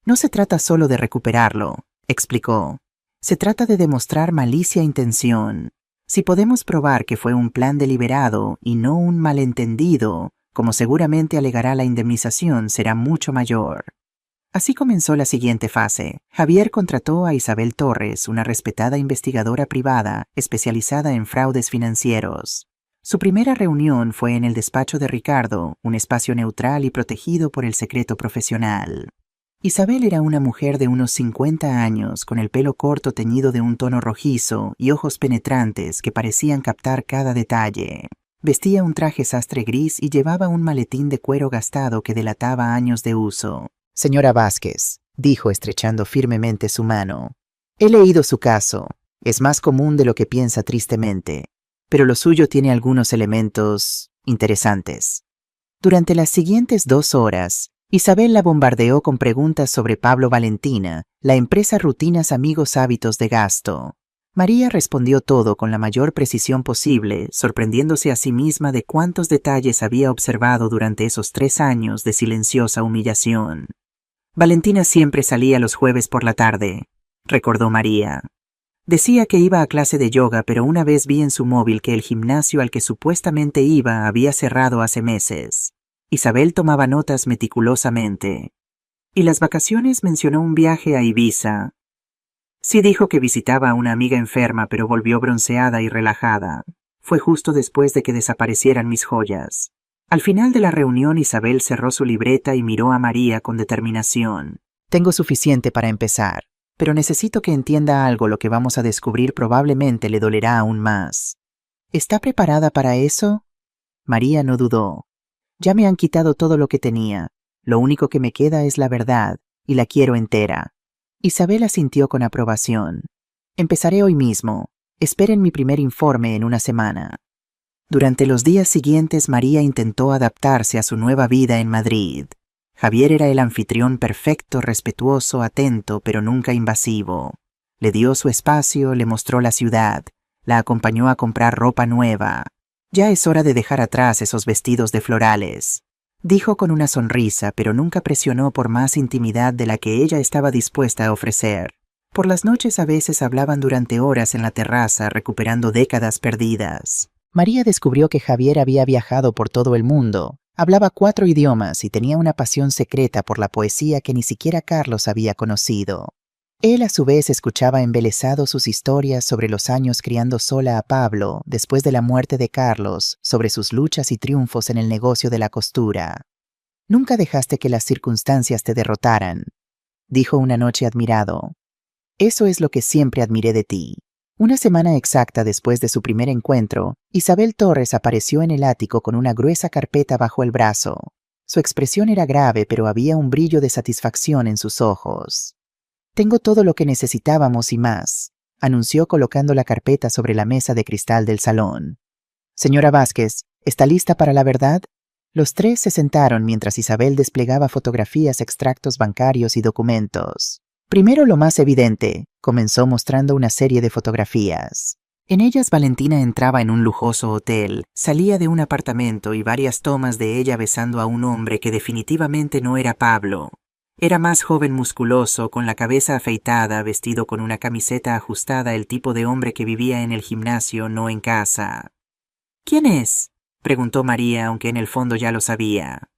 No se trata solo de recuperarlo, explicó. Se trata de demostrar malicia e intención. Si podemos probar que fue un plan deliberado y no un malentendido, como seguramente alegará la indemnización será mucho mayor. Así comenzó la siguiente fase. Javier contrató a Isabel Torres, una respetada investigadora privada especializada en fraudes financieros. Su primera reunión fue en el despacho de Ricardo, un espacio neutral y protegido por el secreto profesional. Isabel era una mujer de unos 50 años, con el pelo corto teñido de un tono rojizo y ojos penetrantes que parecían captar cada detalle. Vestía un traje sastre gris y llevaba un maletín de cuero gastado que delataba años de uso. Señora Vázquez, dijo estrechando firmemente su mano. He leído su caso. Es más común de lo que piensa, tristemente. Pero lo suyo tiene algunos elementos interesantes. Durante las siguientes 2 horas, Isabel la bombardeó con preguntas sobre Pablo, Valentina, la empresa, rutinas, amigos, hábitos de gasto. María respondió todo con la mayor precisión posible, sorprendiéndose a sí misma de cuántos detalles había observado durante esos 3 años de silenciosa humillación. Valentina siempre salía los jueves por la tarde, recordó María. Decía que iba a clase de yoga, pero una vez vi en su móvil que el gimnasio al que supuestamente iba había cerrado hace meses. Isabel tomaba notas meticulosamente. ¿Y las vacaciones? Mencionó un viaje a Ibiza. Sí, dijo que visitaba a una amiga enferma, pero volvió bronceada y relajada. Fue justo después de que desaparecieran mis joyas. Al final de la reunión, Isabel cerró su libreta y miró a María con determinación. Tengo suficiente para empezar, pero necesito que entienda algo. Lo que vamos a descubrir probablemente le dolerá aún más. ¿Está preparada para eso? María no dudó. Ya me han quitado todo lo que tenía. Lo único que me queda es la verdad, y la quiero entera. Isabel asintió con aprobación. Empezaré hoy mismo. Esperen mi primer informe en una semana. Durante los días siguientes, María intentó adaptarse a su nueva vida en Madrid. Javier era el anfitrión perfecto, respetuoso, atento, pero nunca invasivo. Le dio su espacio, le mostró la ciudad, la acompañó a comprar ropa nueva. Ya es hora de dejar atrás esos vestidos de florales, dijo con una sonrisa, pero nunca presionó por más intimidad de la que ella estaba dispuesta a ofrecer. Por las noches a veces hablaban durante horas en la terraza, recuperando décadas perdidas. María descubrió que Javier había viajado por todo el mundo, hablaba 4 idiomas y tenía una pasión secreta por la poesía que ni siquiera Carlos había conocido. Él a su vez escuchaba embelesado sus historias sobre los años criando sola a Pablo después de la muerte de Carlos, sobre sus luchas y triunfos en el negocio de la costura. Nunca dejaste que las circunstancias te derrotaran, dijo una noche admirado. Eso es lo que siempre admiré de ti. Una semana exacta después de su primer encuentro, Isabel Torres apareció en el ático con una gruesa carpeta bajo el brazo. Su expresión era grave, pero había un brillo de satisfacción en sus ojos. Tengo todo lo que necesitábamos y más, anunció colocando la carpeta sobre la mesa de cristal del salón. Señora Vázquez, ¿está lista para la verdad? Los tres se sentaron mientras Isabel desplegaba fotografías, extractos bancarios y documentos. Primero lo más evidente, comenzó mostrando una serie de fotografías. En ellas Valentina entraba en un lujoso hotel, salía de un apartamento y varias tomas de ella besando a un hombre que definitivamente no era Pablo. Era más joven, musculoso, con la cabeza afeitada, vestido con una camiseta ajustada, el tipo de hombre que vivía en el gimnasio, no en casa. ¿Quién es?, preguntó María, aunque en el fondo ya lo sabía.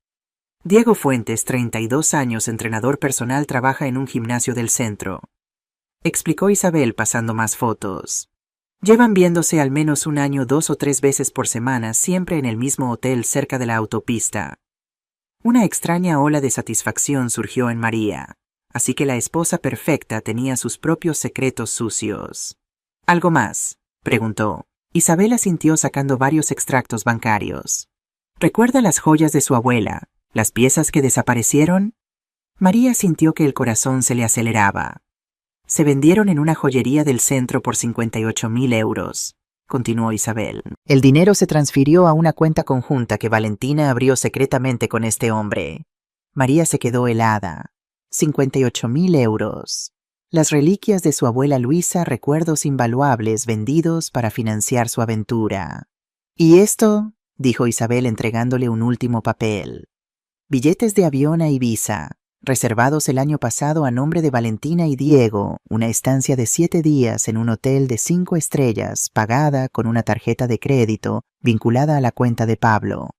Diego Fuentes, 32 años, entrenador personal, trabaja en un gimnasio del centro, explicó Isabel pasando más fotos. Llevan viéndose al menos un año, 2 o 3 veces por semana, siempre en el mismo hotel cerca de la autopista. Una extraña ola de satisfacción surgió en María, así que la esposa perfecta tenía sus propios secretos sucios. ¿Algo más?, preguntó. Isabel asintió sacando varios extractos bancarios. ¿Recuerda las joyas de su abuela? ¿Las piezas que desaparecieron? María sintió que el corazón se le aceleraba. Se vendieron en una joyería del centro por 58.000 euros, continuó Isabel. El dinero se transfirió a una cuenta conjunta que Valentina abrió secretamente con este hombre. María se quedó helada. 58.000 euros. Las reliquias de su abuela Luisa, recuerdos invaluables vendidos para financiar su aventura. ¿Y esto?, dijo Isabel entregándole un último papel. Billetes de avión a Ibiza, reservados el año pasado a nombre de Valentina y Diego, una estancia de 7 días en un hotel de 5 estrellas, pagada con una tarjeta de crédito vinculada a la cuenta de Pablo.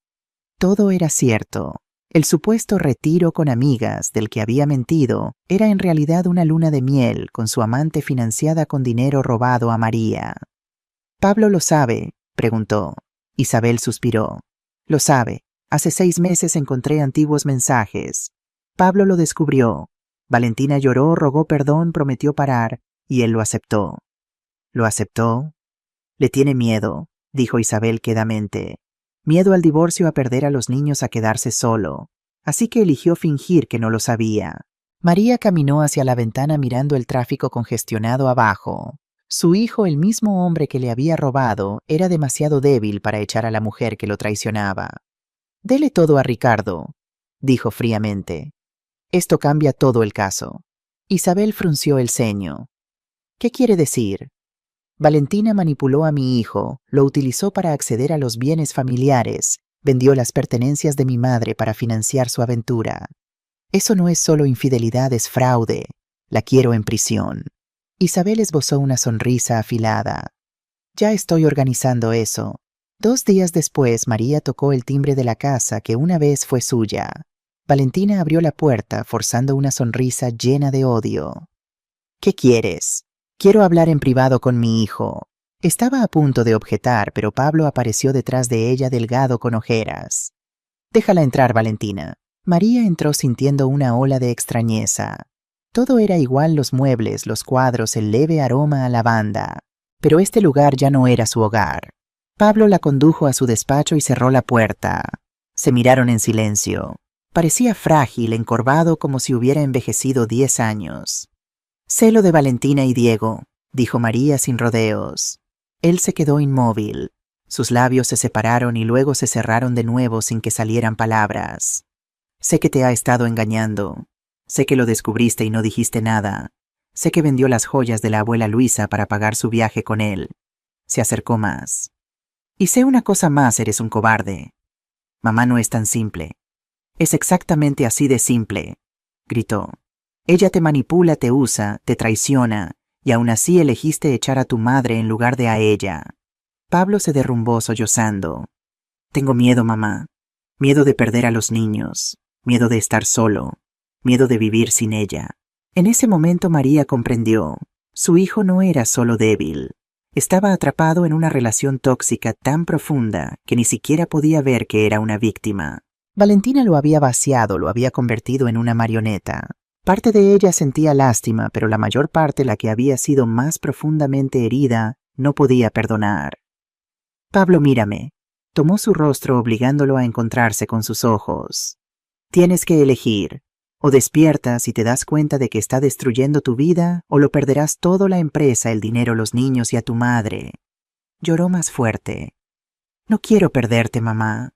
Todo era cierto. El supuesto retiro con amigas del que había mentido era en realidad una luna de miel con su amante financiada con dinero robado a María. ¿Pablo lo sabe?, preguntó. Isabel suspiró. Lo sabe. Hace 6 meses encontré antiguos mensajes. Pablo lo descubrió. Valentina lloró, rogó perdón, prometió parar, y él lo aceptó. ¿Lo aceptó? Le tiene miedo, dijo Isabel quedamente. Miedo al divorcio, a perder a los niños, a quedarse solo. Así que eligió fingir que no lo sabía. María caminó hacia la ventana mirando el tráfico congestionado abajo. Su hijo, el mismo hombre que le había robado, era demasiado débil para echar a la mujer que lo traicionaba. «Dele todo a Ricardo», dijo fríamente. «Esto cambia todo el caso». Isabel frunció el ceño. «¿Qué quiere decir?» «Valentina manipuló a mi hijo, lo utilizó para acceder a los bienes familiares, vendió las pertenencias de mi madre para financiar su aventura. Eso no es solo infidelidad, es fraude. La quiero en prisión». Isabel esbozó una sonrisa afilada. «Ya estoy organizando eso». 2 días después, María tocó el timbre de la casa que una vez fue suya. Valentina abrió la puerta, forzando una sonrisa llena de odio. «¿Qué quieres?» «Quiero hablar en privado con mi hijo». Estaba a punto de objetar, pero Pablo apareció detrás de ella, delgado, con ojeras. «Déjala entrar, Valentina». María entró sintiendo una ola de extrañeza. Todo era igual: los muebles, los cuadros, el leve aroma a lavanda. Pero este lugar ya no era su hogar. Pablo la condujo a su despacho y cerró la puerta. Se miraron en silencio. Parecía frágil, encorvado, como si hubiera envejecido 10 años. «Sé lo de Valentina y Diego», dijo María sin rodeos. Él se quedó inmóvil. Sus labios se separaron y luego se cerraron de nuevo sin que salieran palabras. «Sé que te ha estado engañando. Sé que lo descubriste y no dijiste nada. Sé que vendió las joyas de la abuela Luisa para pagar su viaje con él». Se acercó más. «Y sé una cosa más, eres un cobarde. Mamá no es tan simple. Es exactamente así de simple», gritó. «Ella te manipula, te usa, te traiciona, y aún así elegiste echar a tu madre en lugar de a ella». Pablo se derrumbó sollozando. «Tengo miedo, mamá. Miedo de perder a los niños. Miedo de estar solo. Miedo de vivir sin ella». En ese momento María comprendió. Su hijo no era solo débil. Estaba atrapado en una relación tóxica tan profunda que ni siquiera podía ver que era una víctima. Valentina lo había vaciado, lo había convertido en una marioneta. Parte de ella sentía lástima, pero la mayor parte, la que había sido más profundamente herida, no podía perdonar. Pablo, mírame. Tomó su rostro obligándolo a encontrarse con sus ojos. Tienes que elegir. O despiertas y te das cuenta de que está destruyendo tu vida, o lo perderás todo, la empresa, el dinero, los niños y a tu madre. Lloró más fuerte. No quiero perderte, mamá.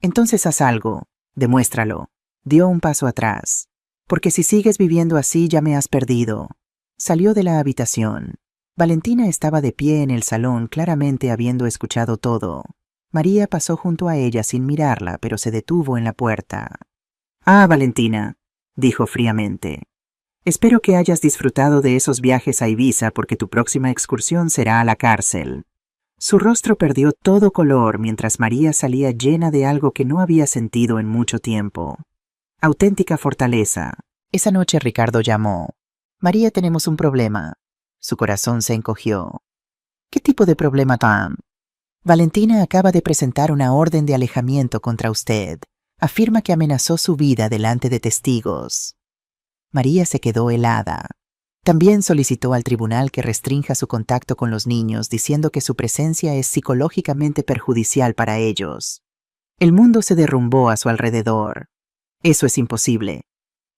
Entonces haz algo. Demuéstralo. Dio un paso atrás. Porque si sigues viviendo así ya me has perdido. Salió de la habitación. Valentina estaba de pie en el salón, claramente habiendo escuchado todo. María pasó junto a ella sin mirarla, pero se detuvo en la puerta. «Ah, Valentina», dijo fríamente. «Espero que hayas disfrutado de esos viajes a Ibiza porque tu próxima excursión será a la cárcel». Su rostro perdió todo color mientras María salía llena de algo que no había sentido en mucho tiempo. Auténtica fortaleza. Esa noche Ricardo llamó. «María, tenemos un problema». Su corazón se encogió. «¿Qué tipo de problema, Tom?» «Valentina acaba de presentar una orden de alejamiento contra usted. Afirma que amenazó su vida delante de testigos». María se quedó helada. También solicitó al tribunal que restrinja su contacto con los niños, diciendo que su presencia es psicológicamente perjudicial para ellos. El mundo se derrumbó a su alrededor. «Eso es imposible».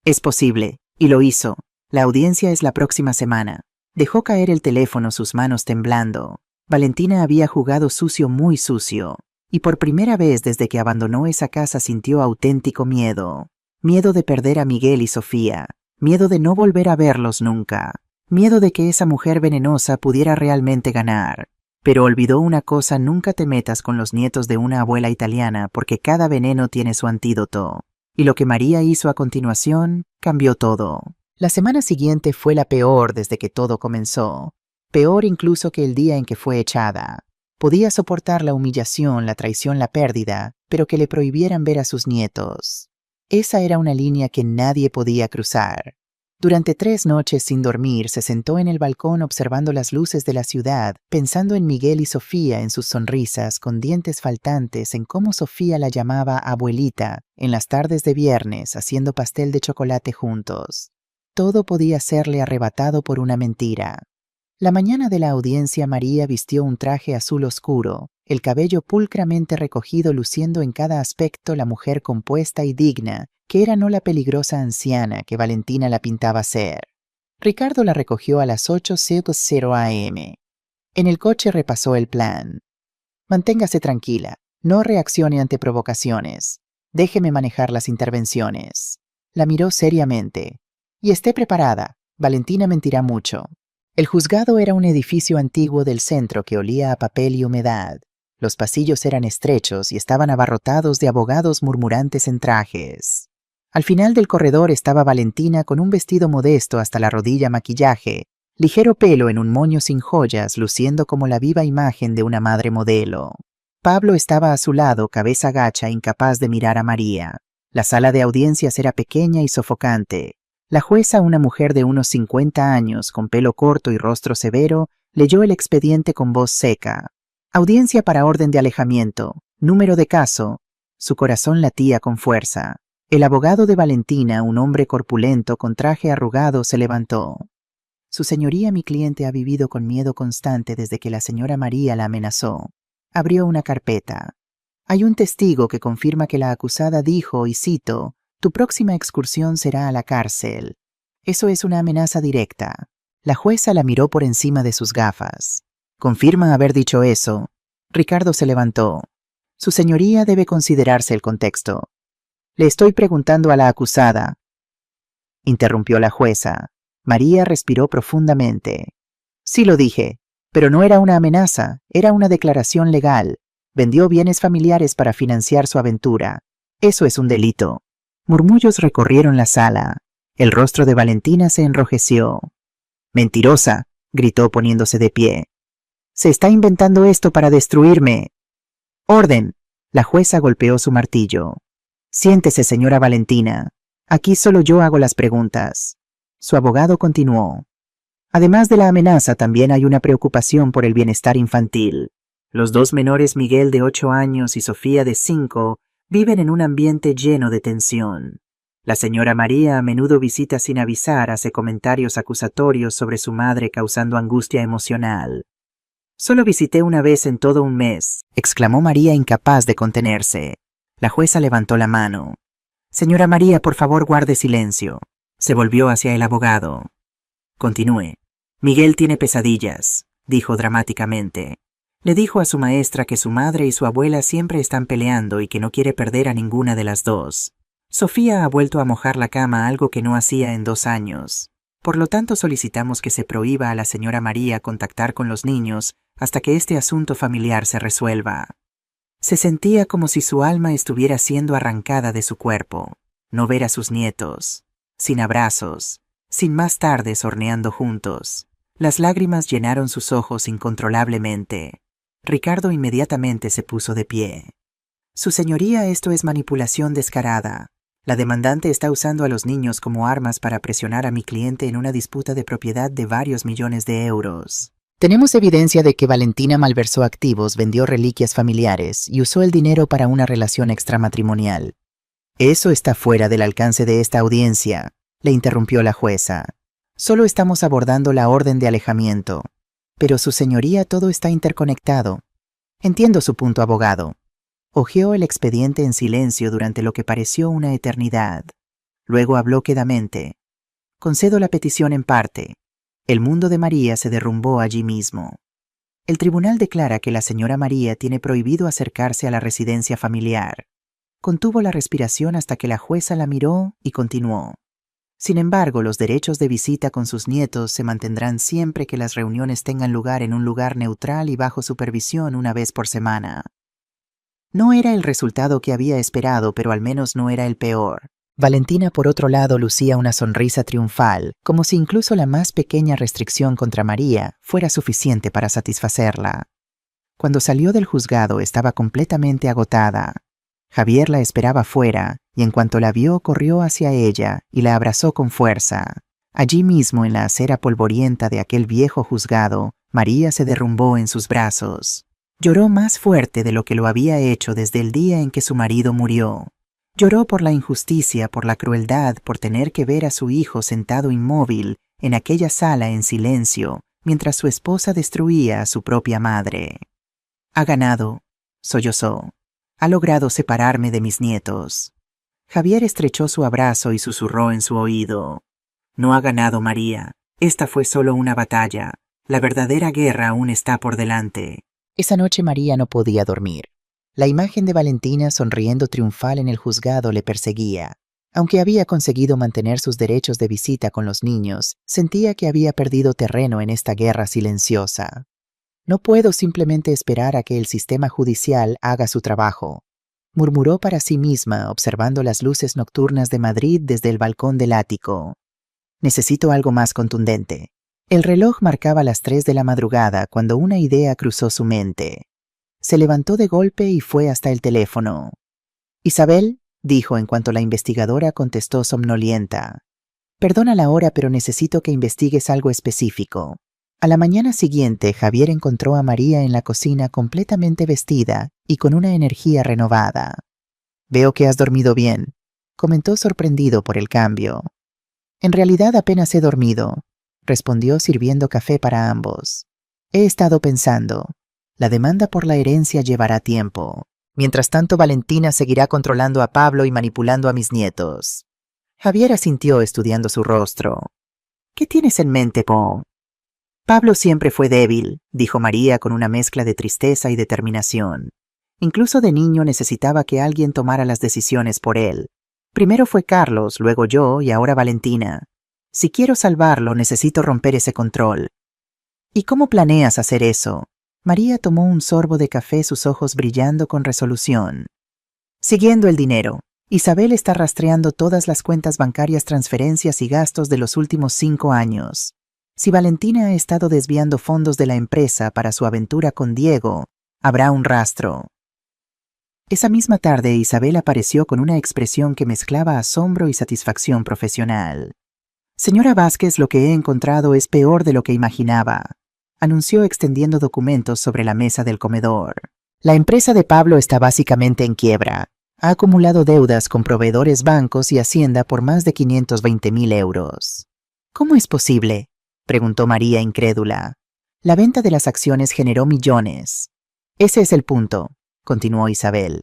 «Es posible, y lo hizo. La audiencia es la próxima semana». Dejó caer el teléfono, sus manos temblando. Valentina había jugado sucio, muy sucio, y por primera vez desde que abandonó esa casa sintió auténtico miedo. Miedo de perder a Miguel y Sofía, miedo de no volver a verlos nunca, miedo de que esa mujer venenosa pudiera realmente ganar. Pero olvidó una cosa: nunca te metas con los nietos de una abuela italiana porque cada veneno tiene su antídoto. Y lo que María hizo a continuación cambió todo. La semana siguiente fue la peor desde que todo comenzó. Peor incluso que el día en que fue echada. Podía soportar la humillación, la traición, la pérdida, pero que le prohibieran ver a sus nietos. Esa era una línea que nadie podía cruzar. Durante 3 noches sin dormir se sentó en el balcón observando las luces de la ciudad, pensando en Miguel y Sofía, en sus sonrisas, con dientes faltantes, en cómo Sofía la llamaba abuelita, en las tardes de viernes, haciendo pastel de chocolate juntos. Todo podía serle arrebatado por una mentira. La mañana de la audiencia María vistió un traje azul oscuro, el cabello pulcramente recogido, luciendo en cada aspecto la mujer compuesta y digna, que era no la peligrosa anciana que Valentina la pintaba ser. Ricardo la recogió a las 8:00 am. En el coche repasó el plan. «Manténgase tranquila, no reaccione ante provocaciones. Déjeme manejar las intervenciones». La miró seriamente. «Y esté preparada, Valentina mentirá mucho». El juzgado era un edificio antiguo del centro que olía a papel y humedad. Los pasillos eran estrechos y estaban abarrotados de abogados murmurantes en trajes. Al final del corredor estaba Valentina con un vestido modesto hasta la rodilla, maquillaje, ligero pelo en un moño sin joyas, luciendo como la viva imagen de una madre modelo. Pablo estaba a su lado, cabeza gacha, incapaz de mirar a María. La sala de audiencias era pequeña y sofocante. La jueza, una mujer de unos 50 años, con pelo corto y rostro severo, leyó el expediente con voz seca. «Audiencia para orden de alejamiento. Número de caso». Su corazón latía con fuerza. El abogado de Valentina, un hombre corpulento con traje arrugado, se levantó. «Su señoría, mi cliente ha vivido con miedo constante desde que la señora María la amenazó». Abrió una carpeta. «Hay un testigo que confirma que la acusada dijo, y cito, «Tu próxima excursión será a la cárcel». Eso es una amenaza directa». La jueza la miró por encima de sus gafas. «¿Confirma haber dicho eso?» Ricardo se levantó. «Su señoría debe considerarse el contexto». «Le estoy preguntando a la acusada», interrumpió la jueza. María respiró profundamente. «Sí lo dije, pero no era una amenaza, era una declaración legal. Vendió bienes familiares para financiar su aventura. Eso es un delito». Murmullos recorrieron la sala. El rostro de Valentina se enrojeció. «Mentirosa», gritó poniéndose de pie. «Se está inventando esto para destruirme». «Orden». La jueza golpeó su martillo. «Siéntese, señora Valentina. Aquí solo yo hago las preguntas». Su abogado continuó. «Además de la amenaza, también hay una preocupación por el bienestar infantil. Los 2 menores, Miguel de 8 años y Sofía de 5, Viven en un ambiente lleno de tensión. La señora María a menudo visita sin avisar, hace comentarios acusatorios sobre su madre causando angustia emocional. Solo visité una vez en todo un mes, exclamó María incapaz de contenerse. La jueza levantó la mano. Señora María, por favor guarde silencio. Se volvió hacia el abogado. Continúe. Miguel tiene pesadillas, dijo dramáticamente. Le dijo a su maestra que su madre y su abuela siempre están peleando y que no quiere perder a ninguna de las dos. Sofía ha vuelto a mojar la cama, algo que no hacía en 2 años. Por lo tanto, solicitamos que se prohíba a la señora María contactar con los niños hasta que este asunto familiar se resuelva. Se sentía como si su alma estuviera siendo arrancada de su cuerpo. No ver a sus nietos, sin abrazos, sin más tardes horneando juntos. Las lágrimas llenaron sus ojos incontrolablemente. Ricardo inmediatamente se puso de pie. Su señoría, esto es manipulación descarada. La demandante está usando a los niños como armas para presionar a mi cliente en una disputa de propiedad de varios millones de euros. Tenemos evidencia de que Valentina malversó activos, vendió reliquias familiares y usó el dinero para una relación extramatrimonial. Eso está fuera del alcance de esta audiencia, le interrumpió la jueza. Solo estamos abordando la orden de alejamiento. Pero su señoría, todo está interconectado. Entiendo su punto, abogado. Hojeó el expediente en silencio durante lo que pareció una eternidad. Luego habló quedamente. Concedo la petición en parte. El mundo de María se derrumbó allí mismo. El tribunal declara que la señora María tiene prohibido acercarse a la residencia familiar. Contuvo la respiración hasta que la jueza la miró y continuó. Sin embargo, los derechos de visita con sus nietos se mantendrán siempre que las reuniones tengan lugar en un lugar neutral y bajo supervisión una vez por semana. No era el resultado que había esperado, pero al menos no era el peor. Valentina, por otro lado, lucía una sonrisa triunfal, como si incluso la más pequeña restricción contra María fuera suficiente para satisfacerla. Cuando salió del juzgado estaba completamente agotada. Javier la esperaba fuera, y en cuanto la vio corrió hacia ella y la abrazó con fuerza. Allí mismo, en la acera polvorienta de aquel viejo juzgado, María se derrumbó en sus brazos. Lloró más fuerte de lo que lo había hecho desde el día en que su marido murió. Lloró por la injusticia, por la crueldad, por tener que ver a su hijo sentado inmóvil en aquella sala en silencio, mientras su esposa destruía a su propia madre. Ha ganado, sollozó. Ha logrado separarme de mis nietos. Javier estrechó su abrazo y susurró en su oído. No ha ganado, María. Esta fue solo una batalla. La verdadera guerra aún está por delante. Esa noche María no podía dormir. La imagen de Valentina sonriendo triunfal en el juzgado le perseguía. Aunque había conseguido mantener sus derechos de visita con los niños, sentía que había perdido terreno en esta guerra silenciosa. No puedo simplemente esperar a que el sistema judicial haga su trabajo, murmuró para sí misma, observando las luces nocturnas de Madrid desde el balcón del ático. Necesito algo más contundente. El reloj marcaba las 3 de la madrugada cuando una idea cruzó su mente. Se levantó de golpe y fue hasta el teléfono. Isabel, dijo en cuanto la investigadora contestó somnolienta. Perdona la hora, pero necesito que investigues algo específico. A la mañana siguiente, Javier encontró a María en la cocina completamente vestida y con una energía renovada. Veo que has dormido bien, comentó sorprendido por el cambio. En realidad apenas he dormido, respondió sirviendo café para ambos. He estado pensando. La demanda por la herencia llevará tiempo. Mientras tanto, Valentina seguirá controlando a Pablo y manipulando a mis nietos. Javier asintió estudiando su rostro. ¿Qué tienes en mente, Po? Pablo siempre fue débil, dijo María con una mezcla de tristeza y determinación. Incluso de niño necesitaba que alguien tomara las decisiones por él. Primero fue Carlos, luego yo y ahora Valentina. Si quiero salvarlo, necesito romper ese control. ¿Y cómo planeas hacer eso? María tomó un sorbo de café, sus ojos brillando con resolución. Siguiendo el dinero. Isabel está rastreando todas las cuentas bancarias, transferencias y gastos de los últimos 5 años. Si Valentina ha estado desviando fondos de la empresa para su aventura con Diego, habrá un rastro. Esa misma tarde, Isabel apareció con una expresión que mezclaba asombro y satisfacción profesional. Señora Vázquez, lo que he encontrado es peor de lo que imaginaba, anunció extendiendo documentos sobre la mesa del comedor. La empresa de Pablo está básicamente en quiebra. Ha acumulado deudas con proveedores, bancos y Hacienda por más de 520.000 euros. ¿Cómo es posible?, preguntó María incrédula. La venta de las acciones generó millones. Ese es el punto, continuó Isabel.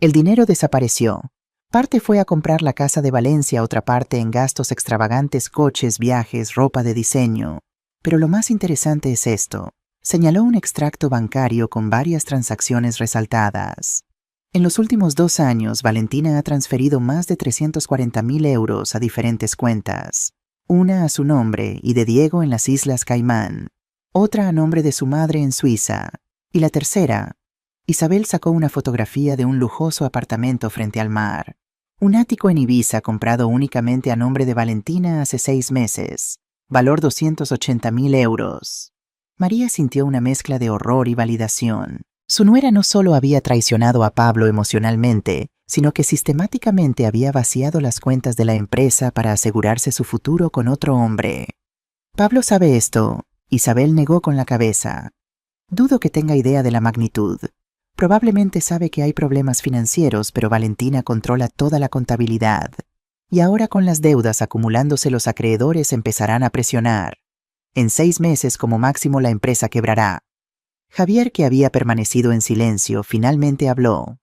El dinero desapareció. Parte fue a comprar la casa de Valencia, otra parte en gastos extravagantes, coches, viajes, ropa de diseño. Pero lo más interesante es esto. Señaló un extracto bancario con varias transacciones resaltadas. En los últimos 2 años, Valentina ha transferido más de 340.000 euros a diferentes cuentas. Una a su nombre y de Diego en las Islas Caimán. Otra a nombre de su madre en Suiza. Y la tercera. Isabel sacó una fotografía de un lujoso apartamento frente al mar. Un ático en Ibiza comprado únicamente a nombre de Valentina hace 6 meses. Valor 280.000 euros. María sintió una mezcla de horror y validación. Su nuera no solo había traicionado a Pablo emocionalmente, sino que sistemáticamente había vaciado las cuentas de la empresa para asegurarse su futuro con otro hombre. Pablo sabe esto. Isabel negó con la cabeza. Dudo que tenga idea de la magnitud. Probablemente sabe que hay problemas financieros, pero Valentina controla toda la contabilidad. Y ahora con las deudas acumulándose, los acreedores empezarán a presionar. En 6 meses como máximo la empresa quebrará. Javier, que había permanecido en silencio, finalmente habló.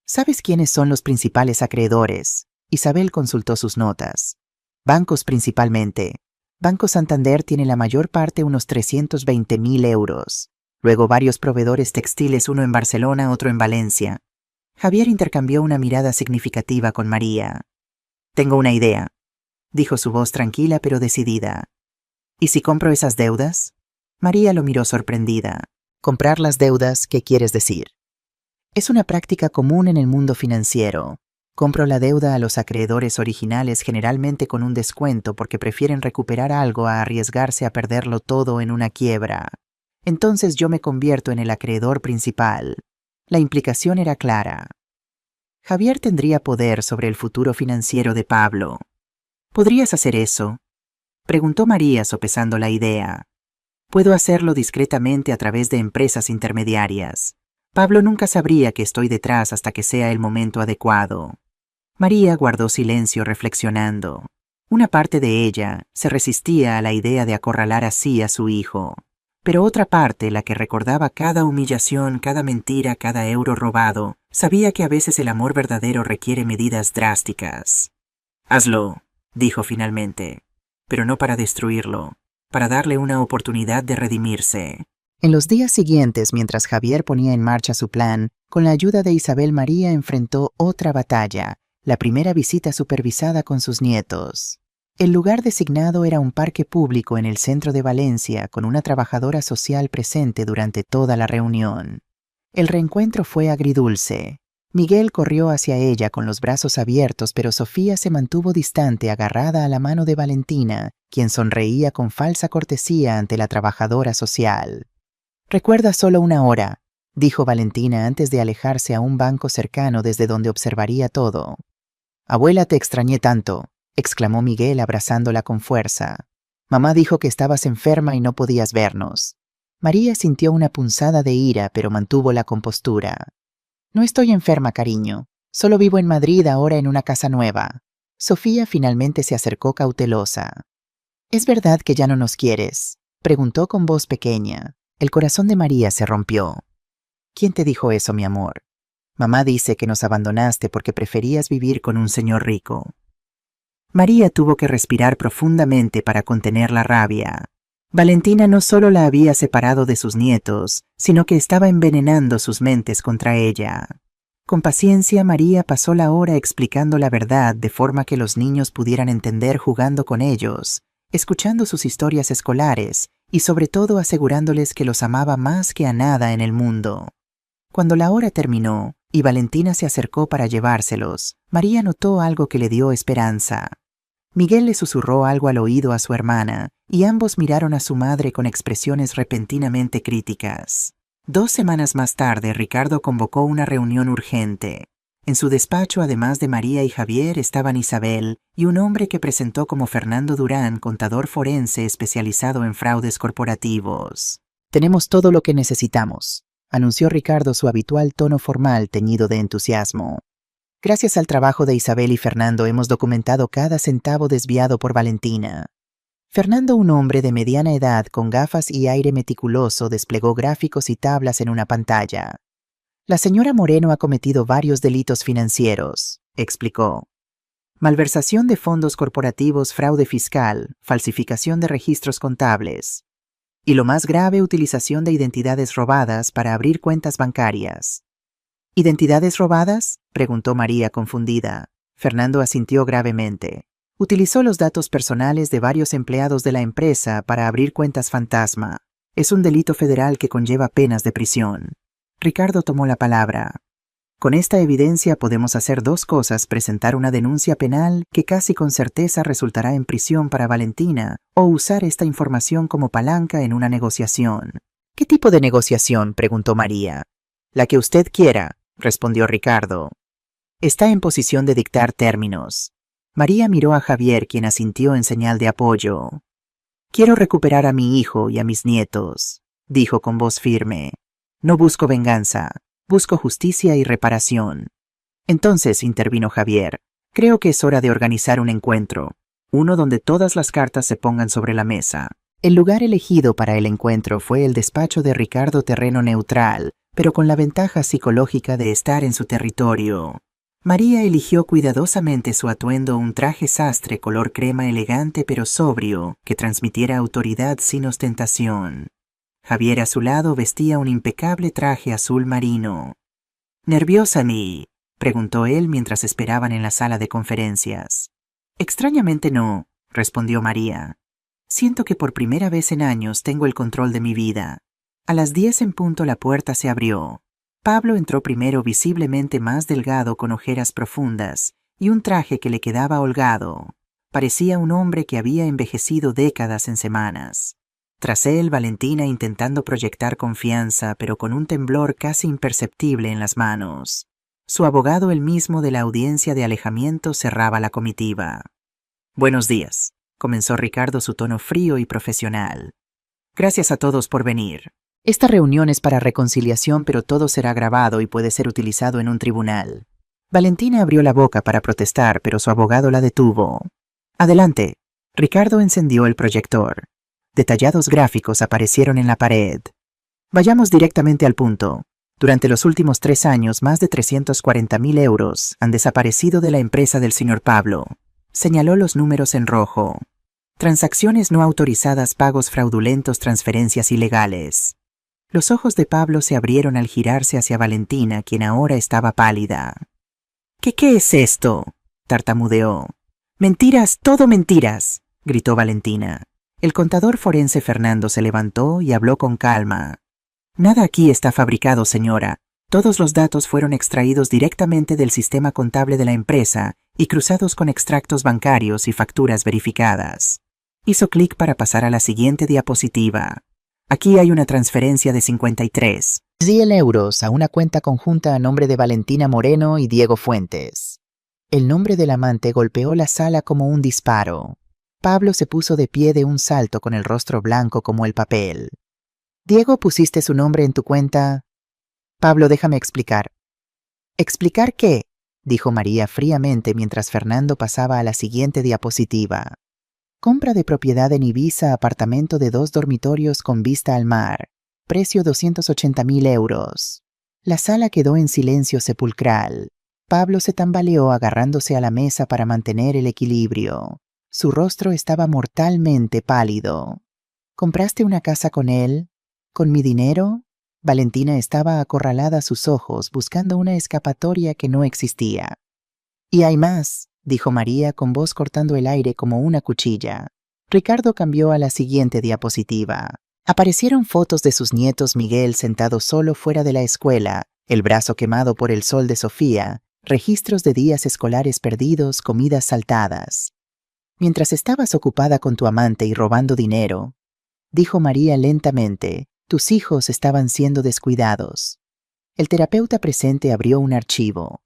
¿Sabes quiénes son los principales acreedores? Isabel consultó sus notas. Bancos principalmente. Banco Santander tiene la mayor parte, unos 320.000 euros. Luego varios proveedores textiles, uno en Barcelona, otro en Valencia. Javier intercambió una mirada significativa con María. Tengo una idea, dijo su voz tranquila pero decidida. ¿Y si compro esas deudas? María lo miró sorprendida. ¿Comprar las deudas? ¿Qué quieres decir? Es una práctica común en el mundo financiero. Compro la deuda a los acreedores originales, generalmente con un descuento, porque prefieren recuperar algo a arriesgarse a perderlo todo en una quiebra. Entonces yo me convierto en el acreedor principal. La implicación era clara. Javier tendría poder sobre el futuro financiero de Pablo. ¿Podrías hacer eso?, preguntó María, sopesando la idea. Puedo hacerlo discretamente a través de empresas intermediarias. Pablo nunca sabría que estoy detrás hasta que sea el momento adecuado. María guardó silencio, reflexionando. Una parte de ella se resistía a la idea de acorralar así a su hijo. Pero otra parte, la que recordaba cada humillación, cada mentira, cada euro robado, sabía que a veces el amor verdadero requiere medidas drásticas. Hazlo, dijo finalmente, pero no para destruirlo, para darle una oportunidad de redimirse. En los días siguientes, mientras Javier ponía en marcha su plan, con la ayuda de Isabel, María enfrentó otra batalla, la primera visita supervisada con sus nietos. El lugar designado era un parque público en el centro de Valencia, con una trabajadora social presente durante toda la reunión. El reencuentro fue agridulce. Miguel corrió hacia ella con los brazos abiertos, pero Sofía se mantuvo distante, agarrada a la mano de Valentina, quien sonreía con falsa cortesía ante la trabajadora social. «Recuerda solo 1 hora», dijo Valentina antes de alejarse a un banco cercano desde donde observaría todo. «Abuela, te extrañé tanto», exclamó Miguel abrazándola con fuerza. «Mamá dijo que estabas enferma y no podías vernos». María sintió una punzada de ira, pero mantuvo la compostura. «No estoy enferma, cariño. Solo vivo en Madrid ahora en una casa nueva». Sofía finalmente se acercó cautelosa. «¿Es verdad que ya no nos quieres?», preguntó con voz pequeña. El corazón de María se rompió. «¿Quién te dijo eso, mi amor? Mamá dice que nos abandonaste porque preferías vivir con un señor rico». María tuvo que respirar profundamente para contener la rabia. Valentina no solo la había separado de sus nietos, sino que estaba envenenando sus mentes contra ella. Con paciencia, María pasó la hora explicando la verdad de forma que los niños pudieran entender, jugando con ellos, escuchando sus historias escolares y sobre todo asegurándoles que los amaba más que a nada en el mundo. Cuando la hora terminó y Valentina se acercó para llevárselos, María notó algo que le dio esperanza. Miguel le susurró algo al oído a su hermana y ambos miraron a su madre con expresiones repentinamente críticas. 2 semanas más tarde, Ricardo convocó una reunión urgente. En su despacho, además de María y Javier, estaban Isabel y un hombre que presentó como Fernando Durán, contador forense especializado en fraudes corporativos. «Tenemos todo lo que necesitamos», anunció Ricardo, su habitual tono formal teñido de entusiasmo. Gracias al trabajo de Isabel y Fernando hemos documentado cada centavo desviado por Valentina. Fernando, un hombre de mediana edad con gafas y aire meticuloso, desplegó gráficos y tablas en una pantalla. La señora Moreno ha cometido varios delitos financieros, explicó. Malversación de fondos corporativos, fraude fiscal, falsificación de registros contables. Y lo más grave, utilización de identidades robadas para abrir cuentas bancarias. ¿Identidades robadas?, preguntó María confundida. Fernando asintió gravemente. Utilizó los datos personales de varios empleados de la empresa para abrir cuentas fantasma. Es un delito federal que conlleva penas de prisión. Ricardo tomó la palabra. Con esta evidencia podemos hacer dos cosas: presentar una denuncia penal que casi con certeza resultará en prisión para Valentina, o usar esta información como palanca en una negociación. ¿Qué tipo de negociación?, preguntó María. La que usted quiera, respondió Ricardo. Está en posición de dictar términos. María miró a Javier, quien asintió en señal de apoyo. Quiero recuperar a mi hijo y a mis nietos, dijo con voz firme. No busco venganza, busco justicia y reparación. Entonces, intervino Javier, creo que es hora de organizar un encuentro, uno donde todas las cartas se pongan sobre la mesa. El lugar elegido para el encuentro fue el despacho de Ricardo, terreno neutral, pero con la ventaja psicológica de estar en su territorio. María eligió cuidadosamente su atuendo, un traje sastre color crema elegante pero sobrio, que transmitiera autoridad sin ostentación. Javier a su lado vestía un impecable traje azul marino. ¿Nerviosa, mi?, preguntó él mientras esperaban en la sala de conferencias. Extrañamente no, respondió María. Siento que por primera vez en años tengo el control de mi vida. A las 10 en punto la puerta se abrió. Pablo entró primero, visiblemente más delgado, con ojeras profundas y un traje que le quedaba holgado. Parecía un hombre que había envejecido décadas en semanas. Tras él, Valentina, intentando proyectar confianza, pero con un temblor casi imperceptible en las manos. Su abogado, el mismo de la audiencia de alejamiento, cerraba la comitiva. Buenos días, comenzó Ricardo, su tono frío y profesional. Gracias a todos por venir. Esta reunión es para reconciliación, pero todo será grabado y puede ser utilizado en un tribunal. Valentina abrió la boca para protestar, pero su abogado la detuvo. Adelante. Ricardo encendió el proyector. Detallados gráficos aparecieron en la pared. Vayamos directamente al punto. Durante los últimos 3 años, más de 340.000 euros han desaparecido de la empresa del señor Pablo. Señaló los números en rojo. Transacciones no autorizadas, pagos fraudulentos, transferencias ilegales. Los ojos de Pablo se abrieron al girarse hacia Valentina, quien ahora estaba pálida. ¿Qué es esto?, tartamudeó. Mentiras, todo mentiras, gritó Valentina. El contador forense Fernando se levantó y habló con calma. Nada aquí está fabricado, señora. Todos los datos fueron extraídos directamente del sistema contable de la empresa y cruzados con extractos bancarios y facturas verificadas. Hizo clic para pasar a la siguiente diapositiva. Aquí hay una transferencia de 53.000 euros a una cuenta conjunta a nombre de Valentina Moreno y Diego Fuentes. El nombre del amante golpeó la sala como un disparo. Pablo se puso de pie de un salto con el rostro blanco como el papel. Diego, ¿pusiste su nombre en tu cuenta? Pablo, déjame explicar. ¿Explicar qué?, dijo María fríamente mientras Fernando pasaba a la siguiente diapositiva. Compra de propiedad en Ibiza, apartamento de 2 dormitorios con vista al mar. Precio 280.000 euros. La sala quedó en silencio sepulcral. Pablo se tambaleó agarrándose a la mesa para mantener el equilibrio. Su rostro estaba mortalmente pálido. ¿Compraste una casa con él? ¿Con mi dinero? Valentina estaba acorralada a sus ojos, buscando una escapatoria que no existía. Y hay más, dijo María con voz cortando el aire como una cuchilla. Ricardo cambió a la siguiente diapositiva. Aparecieron fotos de sus nietos, Miguel sentado solo fuera de la escuela, el brazo quemado por el sol de Sofía, registros de días escolares perdidos, comidas saltadas. Mientras estabas ocupada con tu amante y robando dinero, dijo María lentamente, tus hijos estaban siendo descuidados. El terapeuta presente abrió un archivo.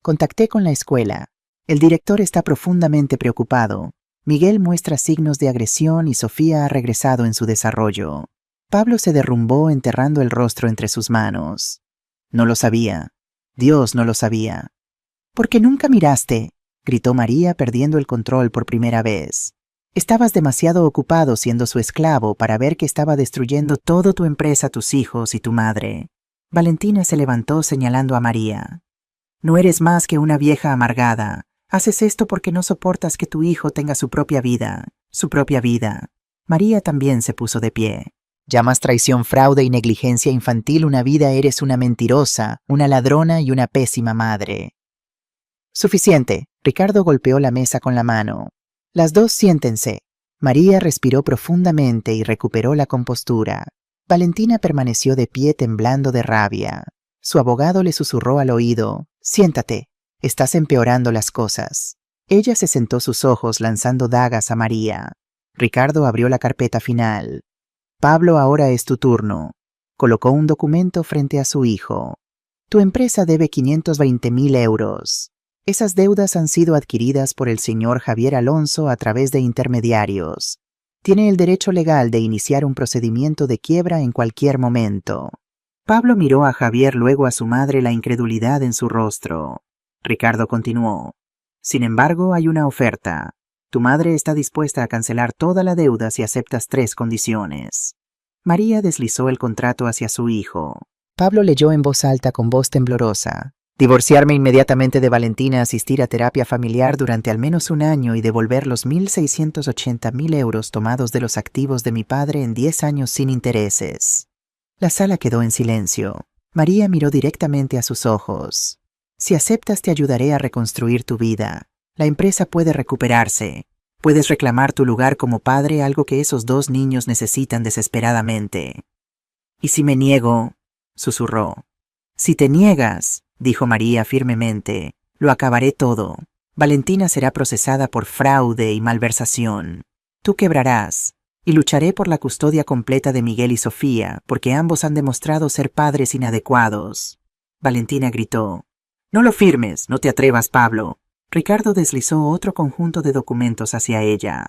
Contacté con la escuela. El director está profundamente preocupado. Miguel muestra signos de agresión y Sofía ha regresado en su desarrollo. Pablo se derrumbó enterrando el rostro entre sus manos. No lo sabía. Dios no lo sabía. «Porque nunca miraste», gritó María perdiendo el control por primera vez. «Estabas demasiado ocupado siendo su esclavo para ver que estaba destruyendo toda tu empresa, tus hijos y tu madre». Valentina se levantó señalando a María. «No eres más que una vieja amargada. Haces esto porque no soportas que tu hijo tenga su propia vida. Su propia vida». María también se puso de pie. «Llamas traición, fraude y negligencia infantil una vida, eres una mentirosa, una ladrona y una pésima madre». «Suficiente», Ricardo golpeó la mesa con la mano. «Las dos siéntense». María respiró profundamente y recuperó la compostura. Valentina permaneció de pie temblando de rabia. Su abogado le susurró al oído: «Siéntate, estás empeorando las cosas». Ella se sentó, sus ojos lanzando dagas a María. Ricardo abrió la carpeta final. «Pablo, ahora es tu turno». Colocó un documento frente a su hijo. «Tu empresa debe 520.000 euros. Esas deudas han sido adquiridas por el señor Javier Alonso a través de intermediarios. Tiene el derecho legal de iniciar un procedimiento de quiebra en cualquier momento». Pablo miró a Javier, luego a su madre, la incredulidad en su rostro. Ricardo continuó: «Sin embargo, hay una oferta. Tu madre está dispuesta a cancelar toda la deuda si aceptas 3 condiciones». María deslizó el contrato hacia su hijo. Pablo leyó en voz alta con voz temblorosa: «Divorciarme inmediatamente de Valentina, asistir a terapia familiar durante al menos 1 año y devolver los 1.680.000 euros tomados de los activos de mi padre en 10 años sin intereses». La sala quedó en silencio. María miró directamente a sus ojos. «Si aceptas, te ayudaré a reconstruir tu vida. La empresa puede recuperarse. Puedes reclamar tu lugar como padre, algo que esos 2 niños necesitan desesperadamente». «¿Y si me niego?», susurró. «Si te niegas», dijo María firmemente, «lo acabaré todo. Valentina será procesada por fraude y malversación. Tú quebrarás, y lucharé por la custodia completa de Miguel y Sofía, porque ambos han demostrado ser padres inadecuados». Valentina gritó: «No lo firmes, no te atrevas, Pablo». Ricardo deslizó otro conjunto de documentos hacia ella.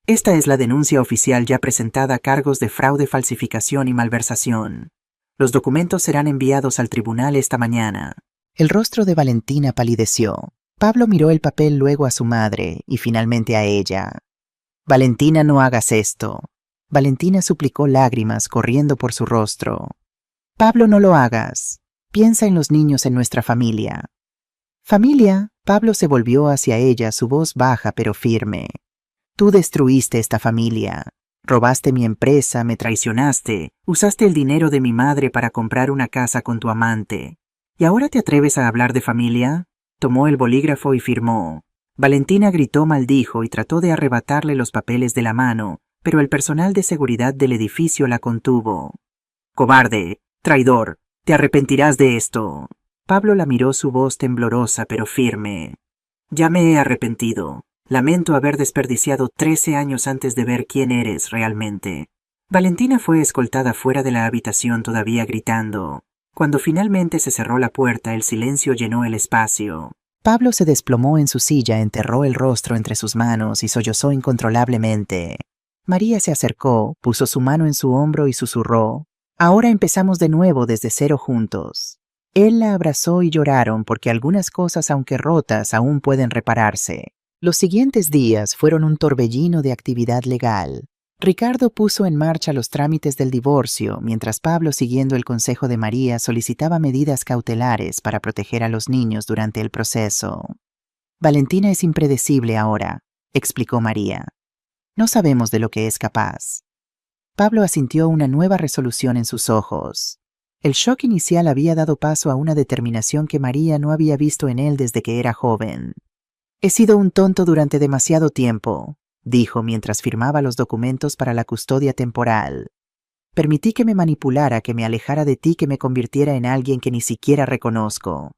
«Esta es la denuncia oficial ya presentada a cargos de fraude, falsificación y malversación. Los documentos serán enviados al tribunal esta mañana». El rostro de Valentina palideció. Pablo miró el papel, luego a su madre y finalmente a ella. «Valentina, no hagas esto». Valentina suplicó, lágrimas corriendo por su rostro. «Pablo, no lo hagas. Piensa en los niños, en nuestra familia». «¿Familia?». Pablo se volvió hacia ella, su voz baja pero firme. «Tú destruiste esta familia. Robaste mi empresa, me traicionaste, usaste el dinero de mi madre para comprar una casa con tu amante. ¿Y ahora te atreves a hablar de familia?». Tomó el bolígrafo y firmó. Valentina gritó, maldijo y trató de arrebatarle los papeles de la mano, pero el personal de seguridad del edificio la contuvo. «Cobarde, traidor, te arrepentirás de esto». Pablo la miró, su voz temblorosa pero firme. «Ya me he arrepentido. Lamento haber desperdiciado 13 años antes de ver quién eres realmente». Valentina fue escoltada fuera de la habitación, todavía gritando. Cuando finalmente se cerró la puerta, el silencio llenó el espacio. Pablo se desplomó en su silla, enterró el rostro entre sus manos y sollozó incontrolablemente. María se acercó, puso su mano en su hombro y susurró: «Ahora empezamos de nuevo desde cero juntos». Él la abrazó y lloraron porque algunas cosas, aunque rotas, aún pueden repararse. Los siguientes días fueron un torbellino de actividad legal. Ricardo puso en marcha los trámites del divorcio, mientras Pablo, siguiendo el consejo de María, solicitaba medidas cautelares para proteger a los niños durante el proceso. «Valentina es impredecible ahora», explicó María. «No sabemos de lo que es capaz». Pablo asintió, una nueva resolución en sus ojos. El shock inicial había dado paso a una determinación que María no había visto en él desde que era joven. «He sido un tonto durante demasiado tiempo», dijo mientras firmaba los documentos para la custodia temporal. «Permití que me manipulara, que me alejara de ti, que me convirtiera en alguien que ni siquiera reconozco».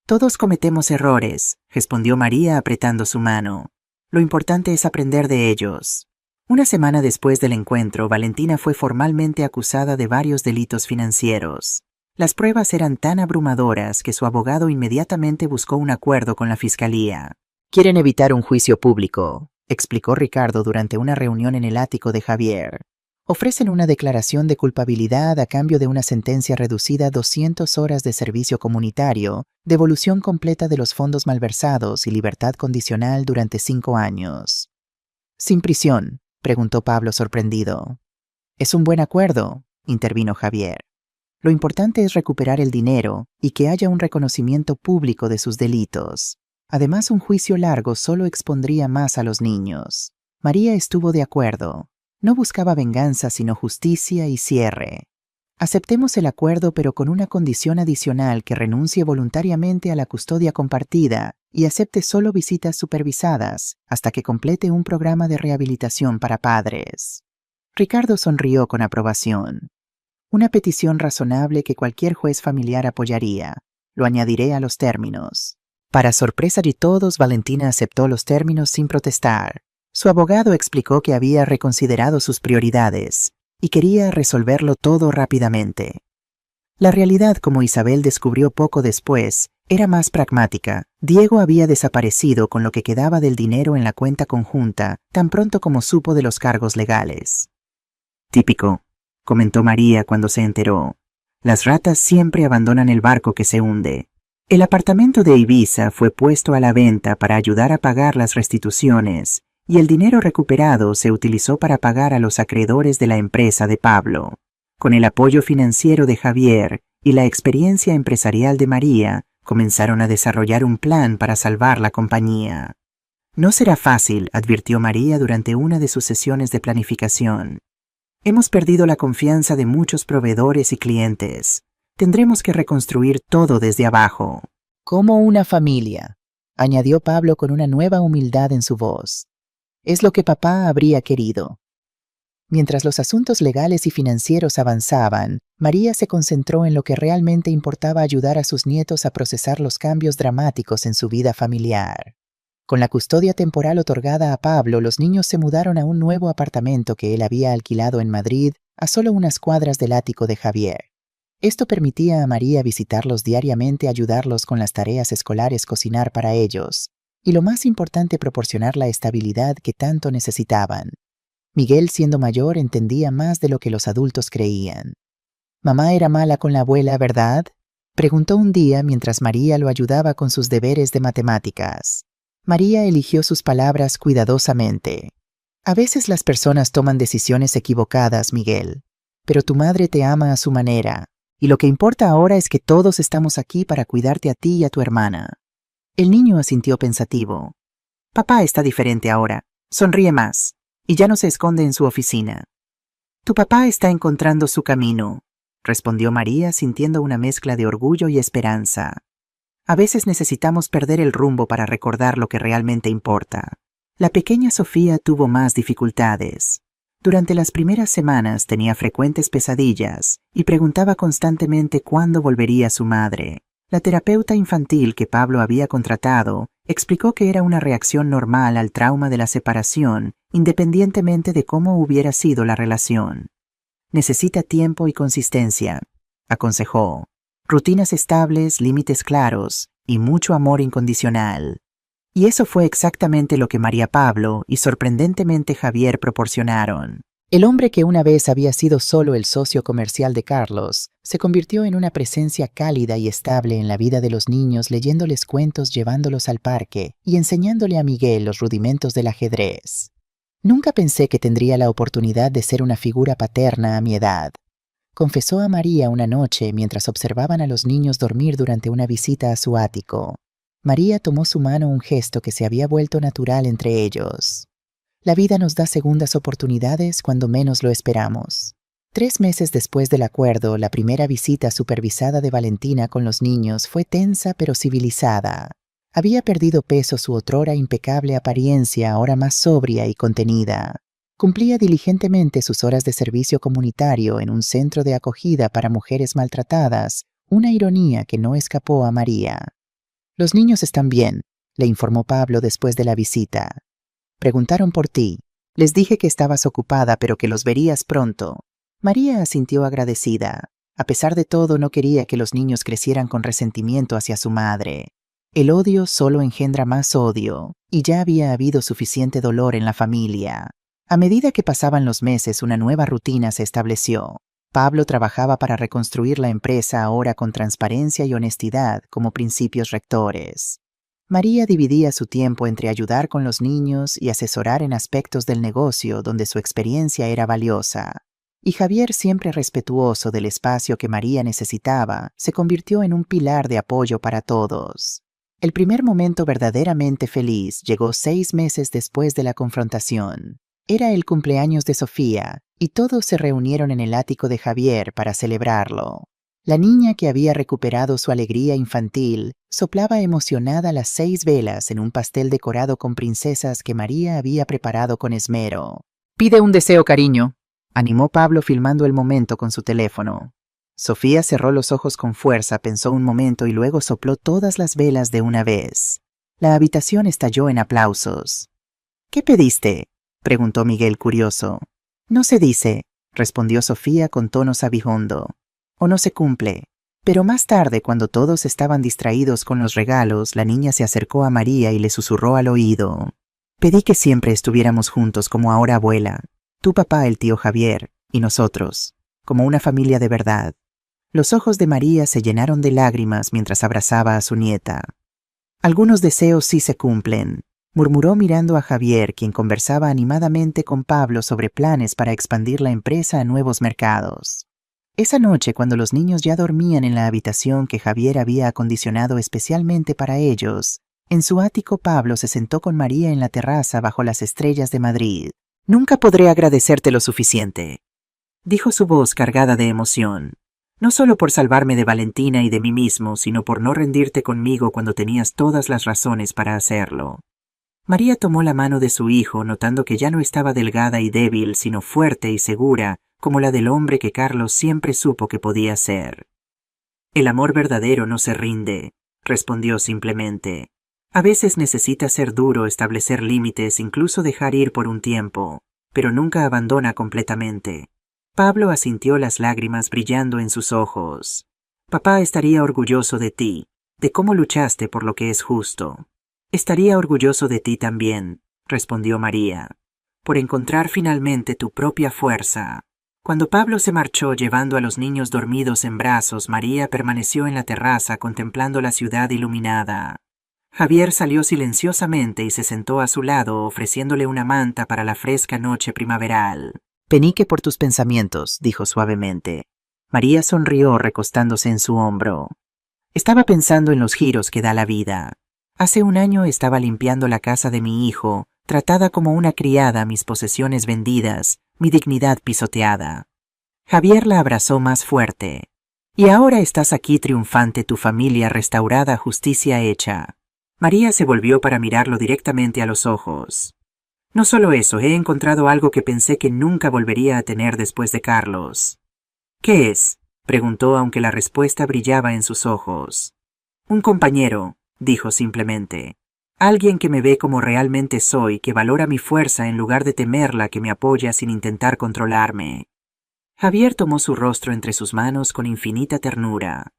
«Todos cometemos errores», respondió María apretando su mano. «Lo importante es aprender de ellos». Una semana después del encuentro, Valentina fue formalmente acusada de varios delitos financieros. Las pruebas eran tan abrumadoras que su abogado inmediatamente buscó un acuerdo con la fiscalía. «Quieren evitar un juicio público», explicó Ricardo durante una reunión en el ático de Javier. Ofrecen una declaración de culpabilidad a cambio de una sentencia reducida a 200 horas de servicio comunitario, devolución completa de los fondos malversados y libertad condicional durante 5 años. ¿Sin prisión?, preguntó Pablo sorprendido. Es un buen acuerdo, intervino Javier. Lo importante es recuperar el dinero y que haya un reconocimiento público de sus delitos. Además, un juicio largo solo expondría más a los niños. María estuvo de acuerdo. No buscaba venganza, sino justicia y cierre. Aceptemos el acuerdo, pero con una condición adicional: que renuncie voluntariamente a la custodia compartida y acepte solo visitas supervisadas hasta que complete un programa de rehabilitación para padres. Ricardo sonrió con aprobación. Una petición razonable que cualquier juez familiar apoyaría. Lo añadiré a los términos. Para sorpresa de todos, Valentina aceptó los términos sin protestar. Su abogado explicó que había reconsiderado sus prioridades y quería resolverlo todo rápidamente. La realidad, como Isabel descubrió poco después, era más pragmática. Diego había desaparecido con lo que quedaba del dinero en la cuenta conjunta tan pronto como supo de los cargos legales. Típico, comentó María cuando se enteró. Las ratas siempre abandonan el barco que se hunde. El apartamento de Ibiza fue puesto a la venta para ayudar a pagar las restituciones, y el dinero recuperado se utilizó para pagar a los acreedores de la empresa de Pablo. Con el apoyo financiero de Javier y la experiencia empresarial de María, comenzaron a desarrollar un plan para salvar la compañía. No será fácil, advirtió María durante una de sus sesiones de planificación. Hemos perdido la confianza de muchos proveedores y clientes. Tendremos que reconstruir todo desde abajo. Como una familia, añadió Pablo con una nueva humildad en su voz. Es lo que papá habría querido. Mientras los asuntos legales y financieros avanzaban, María se concentró en lo que realmente importaba: ayudar a sus nietos a procesar los cambios dramáticos en su vida familiar. Con la custodia temporal otorgada a Pablo, los niños se mudaron a un nuevo apartamento que él había alquilado en Madrid, a solo unas cuadras del ático de Javier. Esto permitía a María visitarlos diariamente, ayudarlos con las tareas escolares, cocinar para ellos, y lo más importante, proporcionar la estabilidad que tanto necesitaban. Miguel, siendo mayor, entendía más de lo que los adultos creían. «Mamá era mala con la abuela, ¿verdad?», preguntó un día mientras María lo ayudaba con sus deberes de matemáticas. María eligió sus palabras cuidadosamente. «A veces las personas toman decisiones equivocadas, Miguel, pero tu madre te ama a su manera, y lo que importa ahora es que todos estamos aquí para cuidarte a ti y a tu hermana». El niño asintió pensativo. «Papá está diferente ahora, sonríe más, y ya no se esconde en su oficina». «Tu papá está encontrando su camino», respondió María, sintiendo una mezcla de orgullo y esperanza. A veces necesitamos perder el rumbo para recordar lo que realmente importa. La pequeña Sofía tuvo más dificultades. Durante las primeras semanas tenía frecuentes pesadillas y preguntaba constantemente cuándo volvería su madre. La terapeuta infantil que Pablo había contratado explicó que era una reacción normal al trauma de la separación, independientemente de cómo hubiera sido la relación. «Necesita tiempo y consistencia», aconsejó. «Rutinas estables, límites claros y mucho amor incondicional». Y eso fue exactamente lo que María Pablo y sorprendentemente Javier proporcionaron. El hombre que una vez había sido solo el socio comercial de Carlos, se convirtió en una presencia cálida y estable en la vida de los niños, leyéndoles cuentos, llevándolos al parque y enseñándole a Miguel los rudimentos del ajedrez. «Nunca pensé que tendría la oportunidad de ser una figura paterna a mi edad», confesó a María una noche mientras observaban a los niños dormir durante una visita a su ático. María tomó su mano, un gesto que se había vuelto natural entre ellos. «La vida nos da segundas oportunidades cuando menos lo esperamos». 3 meses después del acuerdo, la primera visita supervisada de Valentina con los niños fue tensa pero civilizada. Había perdido peso, su otrora impecable apariencia ahora más sobria y contenida. Cumplía diligentemente sus horas de servicio comunitario en un centro de acogida para mujeres maltratadas, una ironía que no escapó a María. «Los niños están bien», le informó Pablo después de la visita. «Preguntaron por ti. Les dije que estabas ocupada, pero que los verías pronto». María asintió agradecida. A pesar de todo, no quería que los niños crecieran con resentimiento hacia su madre. El odio solo engendra más odio, y ya había habido suficiente dolor en la familia. A medida que pasaban los meses, una nueva rutina se estableció. Pablo trabajaba para reconstruir la empresa ahora con transparencia y honestidad como principios rectores. María dividía su tiempo entre ayudar con los niños y asesorar en aspectos del negocio donde su experiencia era valiosa. Y Javier, siempre respetuoso del espacio que María necesitaba, se convirtió en un pilar de apoyo para todos. El primer momento verdaderamente feliz llegó 6 meses después de la confrontación. Era el cumpleaños de Sofía, y todos se reunieron en el ático de Javier para celebrarlo. La niña, que había recuperado su alegría infantil, soplaba emocionada las 6 velas en un pastel decorado con princesas que María había preparado con esmero. «Pide un deseo, cariño», animó Pablo filmando el momento con su teléfono. Sofía cerró los ojos con fuerza, pensó un momento y luego sopló todas las velas de una vez. La habitación estalló en aplausos. «¿Qué pediste?», preguntó Miguel, curioso. «No se dice», respondió Sofía con tono sabihondo. «O no se cumple». Pero más tarde, cuando todos estaban distraídos con los regalos, la niña se acercó a María y le susurró al oído. «Pedí que siempre estuviéramos juntos como ahora, abuela. Tu papá, el tío Javier, y nosotros, como una familia de verdad». Los ojos de María se llenaron de lágrimas mientras abrazaba a su nieta. «Algunos deseos sí se cumplen», murmuró mirando a Javier, quien conversaba animadamente con Pablo sobre planes para expandir la empresa a nuevos mercados. Esa noche, cuando los niños ya dormían en la habitación que Javier había acondicionado especialmente para ellos, en su ático Pablo se sentó con María en la terraza bajo las estrellas de Madrid. «Nunca podré agradecerte lo suficiente», dijo su voz cargada de emoción. «No solo por salvarme de Valentina y de mí mismo, sino por no rendirte conmigo cuando tenías todas las razones para hacerlo». María tomó la mano de su hijo, notando que ya no estaba delgada y débil, sino fuerte y segura, como la del hombre que Carlos siempre supo que podía ser. «El amor verdadero no se rinde», respondió simplemente. «A veces necesita ser duro, establecer límites, incluso dejar ir por un tiempo, pero nunca abandona completamente». Pablo asintió, las lágrimas brillando en sus ojos. «Papá estaría orgulloso de ti, de cómo luchaste por lo que es justo». «Estaría orgulloso de ti también», respondió María, «por encontrar finalmente tu propia fuerza». Cuando Pablo se marchó llevando a los niños dormidos en brazos, María permaneció en la terraza contemplando la ciudad iluminada. Javier salió silenciosamente y se sentó a su lado, ofreciéndole una manta para la fresca noche primaveral. «Penique por tus pensamientos», dijo suavemente. María sonrió recostándose en su hombro. «Estaba pensando en los giros que da la vida. Hace un año estaba limpiando la casa de mi hijo, tratada como una criada, mis posesiones vendidas, mi dignidad pisoteada». Javier la abrazó más fuerte. «Y ahora estás aquí triunfante, tu familia restaurada, justicia hecha». María se volvió para mirarlo directamente a los ojos. «No solo eso, he encontrado algo que pensé que nunca volvería a tener después de Carlos». «¿Qué es?», preguntó, aunque la respuesta brillaba en sus ojos. «Un compañero», dijo simplemente. «Alguien que me ve como realmente soy, que valora mi fuerza en lugar de temerla, que me apoya sin intentar controlarme». Javier tomó su rostro entre sus manos con infinita ternura.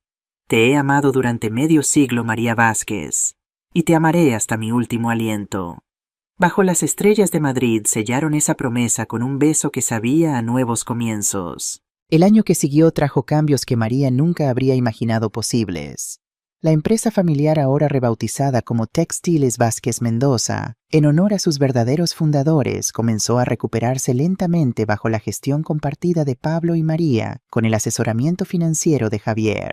«Te he amado durante medio siglo, María Vázquez, y te amaré hasta mi último aliento». Bajo las estrellas de Madrid sellaron esa promesa con un beso que sabía a nuevos comienzos. El año que siguió trajo cambios que María nunca habría imaginado posibles. La empresa familiar, ahora rebautizada como Textiles Vázquez Mendoza, en honor a sus verdaderos fundadores, comenzó a recuperarse lentamente bajo la gestión compartida de Pablo y María, con el asesoramiento financiero de Javier.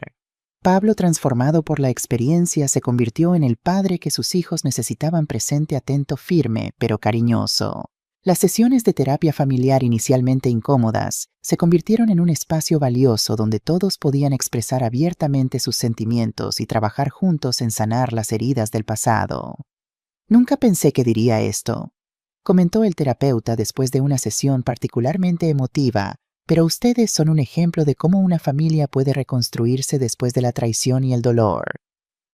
Pablo, transformado por la experiencia, se convirtió en el padre que sus hijos necesitaban, presente, atento, firme, pero cariñoso. Las sesiones de terapia familiar, inicialmente incómodas, se convirtieron en un espacio valioso donde todos podían expresar abiertamente sus sentimientos y trabajar juntos en sanar las heridas del pasado. «Nunca pensé que diría esto», comentó el terapeuta después de una sesión particularmente emotiva, «pero ustedes son un ejemplo de cómo una familia puede reconstruirse después de la traición y el dolor».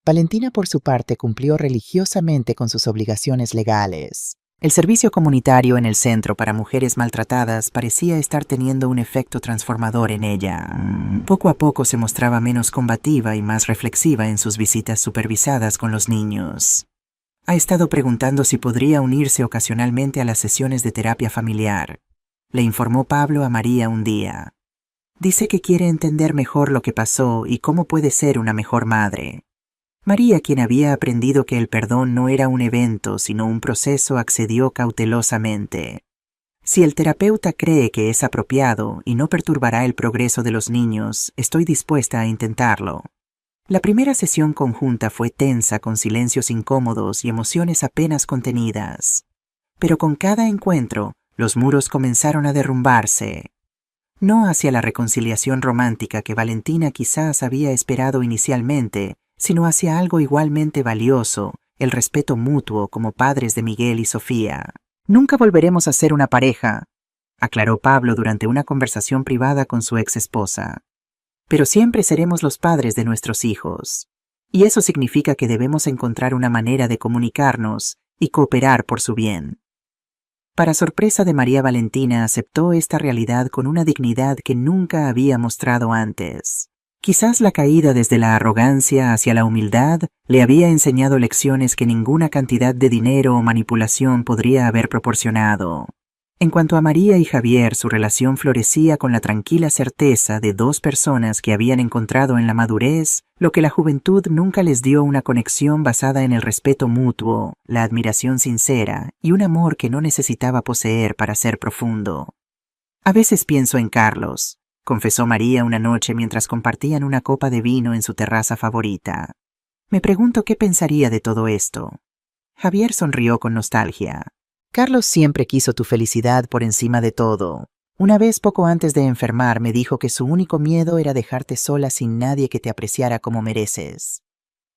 Valentina, por su parte, cumplió religiosamente con sus obligaciones legales. El servicio comunitario en el centro para mujeres maltratadas parecía estar teniendo un efecto transformador en ella. Poco a poco se mostraba menos combativa y más reflexiva en sus visitas supervisadas con los niños. Ha estado preguntando si podría unirse ocasionalmente a las sesiones de terapia familiar, le informó Pablo a María un día. Dice que quiere entender mejor lo que pasó y cómo puede ser una mejor madre. María, quien había aprendido que el perdón no era un evento, sino un proceso, accedió cautelosamente. Si el terapeuta cree que es apropiado y no perturbará el progreso de los niños, estoy dispuesta a intentarlo. La primera sesión conjunta fue tensa, con silencios incómodos y emociones apenas contenidas. Pero con cada encuentro, los muros comenzaron a derrumbarse. No hacia la reconciliación romántica que Valentina quizás había esperado inicialmente, sino hacia algo igualmente valioso, el respeto mutuo como padres de Miguel y Sofía. Nunca volveremos a ser una pareja, aclaró Pablo durante una conversación privada con su ex esposa. Pero siempre seremos los padres de nuestros hijos. Y eso significa que debemos encontrar una manera de comunicarnos y cooperar por su bien. Para sorpresa de María Valentina, aceptó esta realidad con una dignidad que nunca había mostrado antes. Quizás la caída desde la arrogancia hacia la humildad le había enseñado lecciones que ninguna cantidad de dinero o manipulación podría haber proporcionado. En cuanto a María y Javier, su relación florecía con la tranquila certeza de dos personas que habían encontrado en la madurez lo que la juventud nunca les dio: una conexión basada en el respeto mutuo, la admiración sincera y un amor que no necesitaba poseer para ser profundo. A veces pienso en Carlos, confesó María una noche mientras compartían una copa de vino en su terraza favorita. Me pregunto qué pensaría de todo esto. Javier sonrió con nostalgia. Carlos siempre quiso tu felicidad por encima de todo. Una vez, poco antes de enfermar, me dijo que su único miedo era dejarte sola sin nadie que te apreciara como mereces.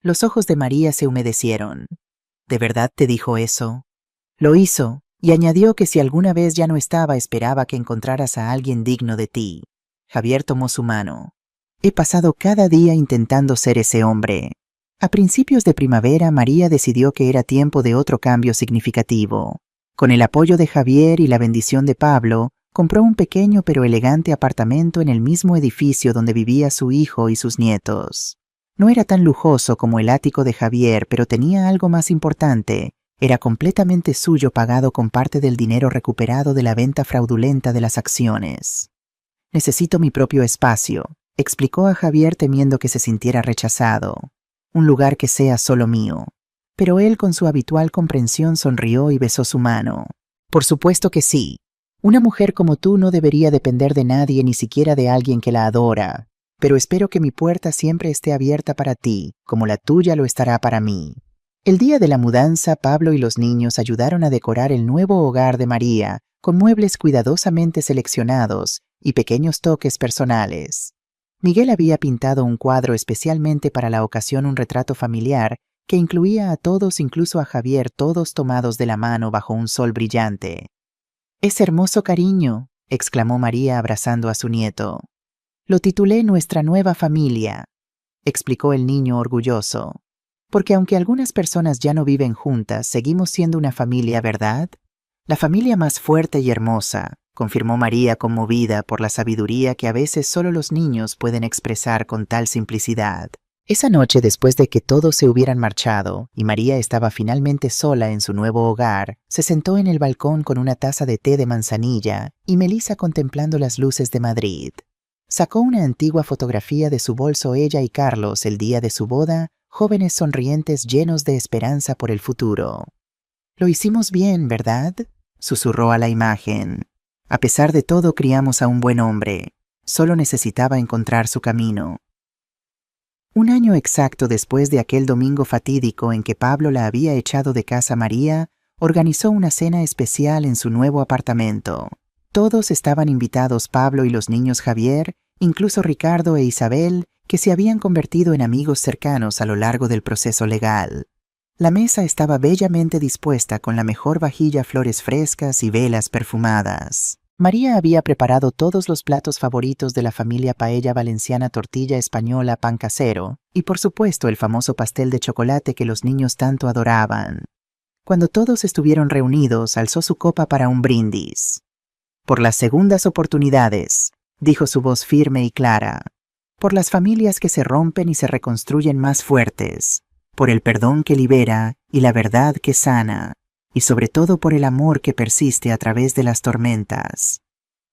Los ojos de María se humedecieron. ¿De verdad te dijo eso? Lo hizo, y añadió que si alguna vez ya no estaba, esperaba que encontraras a alguien digno de ti. Javier tomó su mano. He pasado cada día intentando ser ese hombre. A principios de primavera, María decidió que era tiempo de otro cambio significativo. Con el apoyo de Javier y la bendición de Pablo, compró un pequeño pero elegante apartamento en el mismo edificio donde vivía su hijo y sus nietos. No era tan lujoso como el ático de Javier, pero tenía algo más importante. Era completamente suyo, pagado con parte del dinero recuperado de la venta fraudulenta de las acciones. Necesito mi propio espacio, explicó a Javier, temiendo que se sintiera rechazado. Un lugar que sea solo mío. Pero él, con su habitual comprensión, sonrió y besó su mano. Por supuesto que sí. Una mujer como tú no debería depender de nadie, ni siquiera de alguien que la adora. Pero espero que mi puerta siempre esté abierta para ti, como la tuya lo estará para mí. El día de la mudanza, Pablo y los niños ayudaron a decorar el nuevo hogar de María, con muebles cuidadosamente seleccionados y pequeños toques personales. Miguel había pintado un cuadro especialmente para la ocasión, un retrato familiar que incluía a todos, incluso a Javier, todos tomados de la mano bajo un sol brillante. «Es hermoso, cariño», exclamó María abrazando a su nieto. «Lo titulé Nuestra Nueva Familia», explicó el niño orgulloso. «Porque aunque algunas personas ya no viven juntas, seguimos siendo una familia, ¿verdad? La familia más fuerte y hermosa», confirmó María, conmovida por la sabiduría que a veces solo los niños pueden expresar con tal simplicidad. Esa noche, después de que todos se hubieran marchado y María estaba finalmente sola en su nuevo hogar, se sentó en el balcón con una taza de té de manzanilla y Melissa contemplando las luces de Madrid. Sacó una antigua fotografía de su bolso, ella y Carlos, el día de su boda, jóvenes sonrientes, llenos de esperanza por el futuro. «Lo hicimos bien, ¿verdad?», susurró a la imagen. «A pesar de todo, criamos a un buen hombre. Solo necesitaba encontrar su camino». Un año exacto después de aquel domingo fatídico en que Pablo la había echado de casa, María organizó una cena especial en su nuevo apartamento. Todos estaban invitados: Pablo y los niños, Javier, incluso Ricardo e Isabel, que se habían convertido en amigos cercanos a lo largo del proceso legal. La mesa estaba bellamente dispuesta, con la mejor vajilla, flores frescas y velas perfumadas. María había preparado todos los platos favoritos de la familia: paella valenciana, tortilla española, pan casero y, por supuesto, el famoso pastel de chocolate que los niños tanto adoraban. Cuando todos estuvieron reunidos, alzó su copa para un brindis. «Por las segundas oportunidades», dijo su voz firme y clara. «Por las familias que se rompen y se reconstruyen más fuertes. por el perdón que libera y la verdad que sana, y sobre todo por el amor que persiste a través de las tormentas.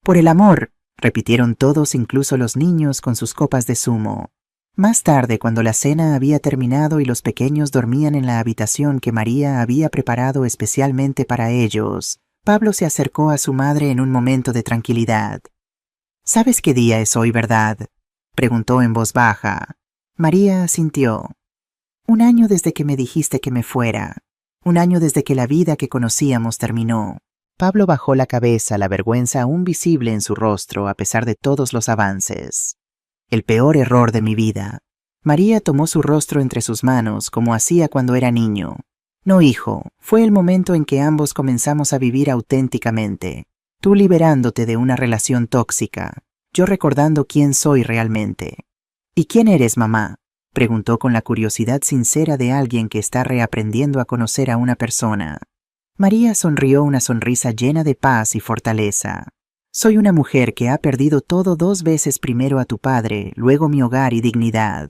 Por el amor, repitieron todos, incluso los niños con sus copas de zumo. Más tarde, cuando la cena había terminado y los pequeños dormían en la habitación que María había preparado especialmente para ellos, Pablo se acercó a su madre en un momento de tranquilidad. «¿Sabes qué día es hoy, verdad?», preguntó en voz baja. María asintió. «Un año desde que me dijiste que me fuera. Un año desde que la vida que conocíamos terminó». Pablo bajó la cabeza, la vergüenza aún visible en su rostro a pesar de todos los avances. «El peor error de mi vida». María tomó su rostro entre sus manos como hacía cuando era niño. «No, hijo, fue el momento en que ambos comenzamos a vivir auténticamente. Tú liberándote de una relación tóxica, yo recordando quién soy realmente». «¿Y quién eres, mamá?», preguntó con la curiosidad sincera de alguien que está reaprendiendo a conocer a una persona. María sonrió una sonrisa llena de paz y fortaleza. «Soy una mujer que ha perdido todo 2 veces, primero a tu padre, luego mi hogar y dignidad.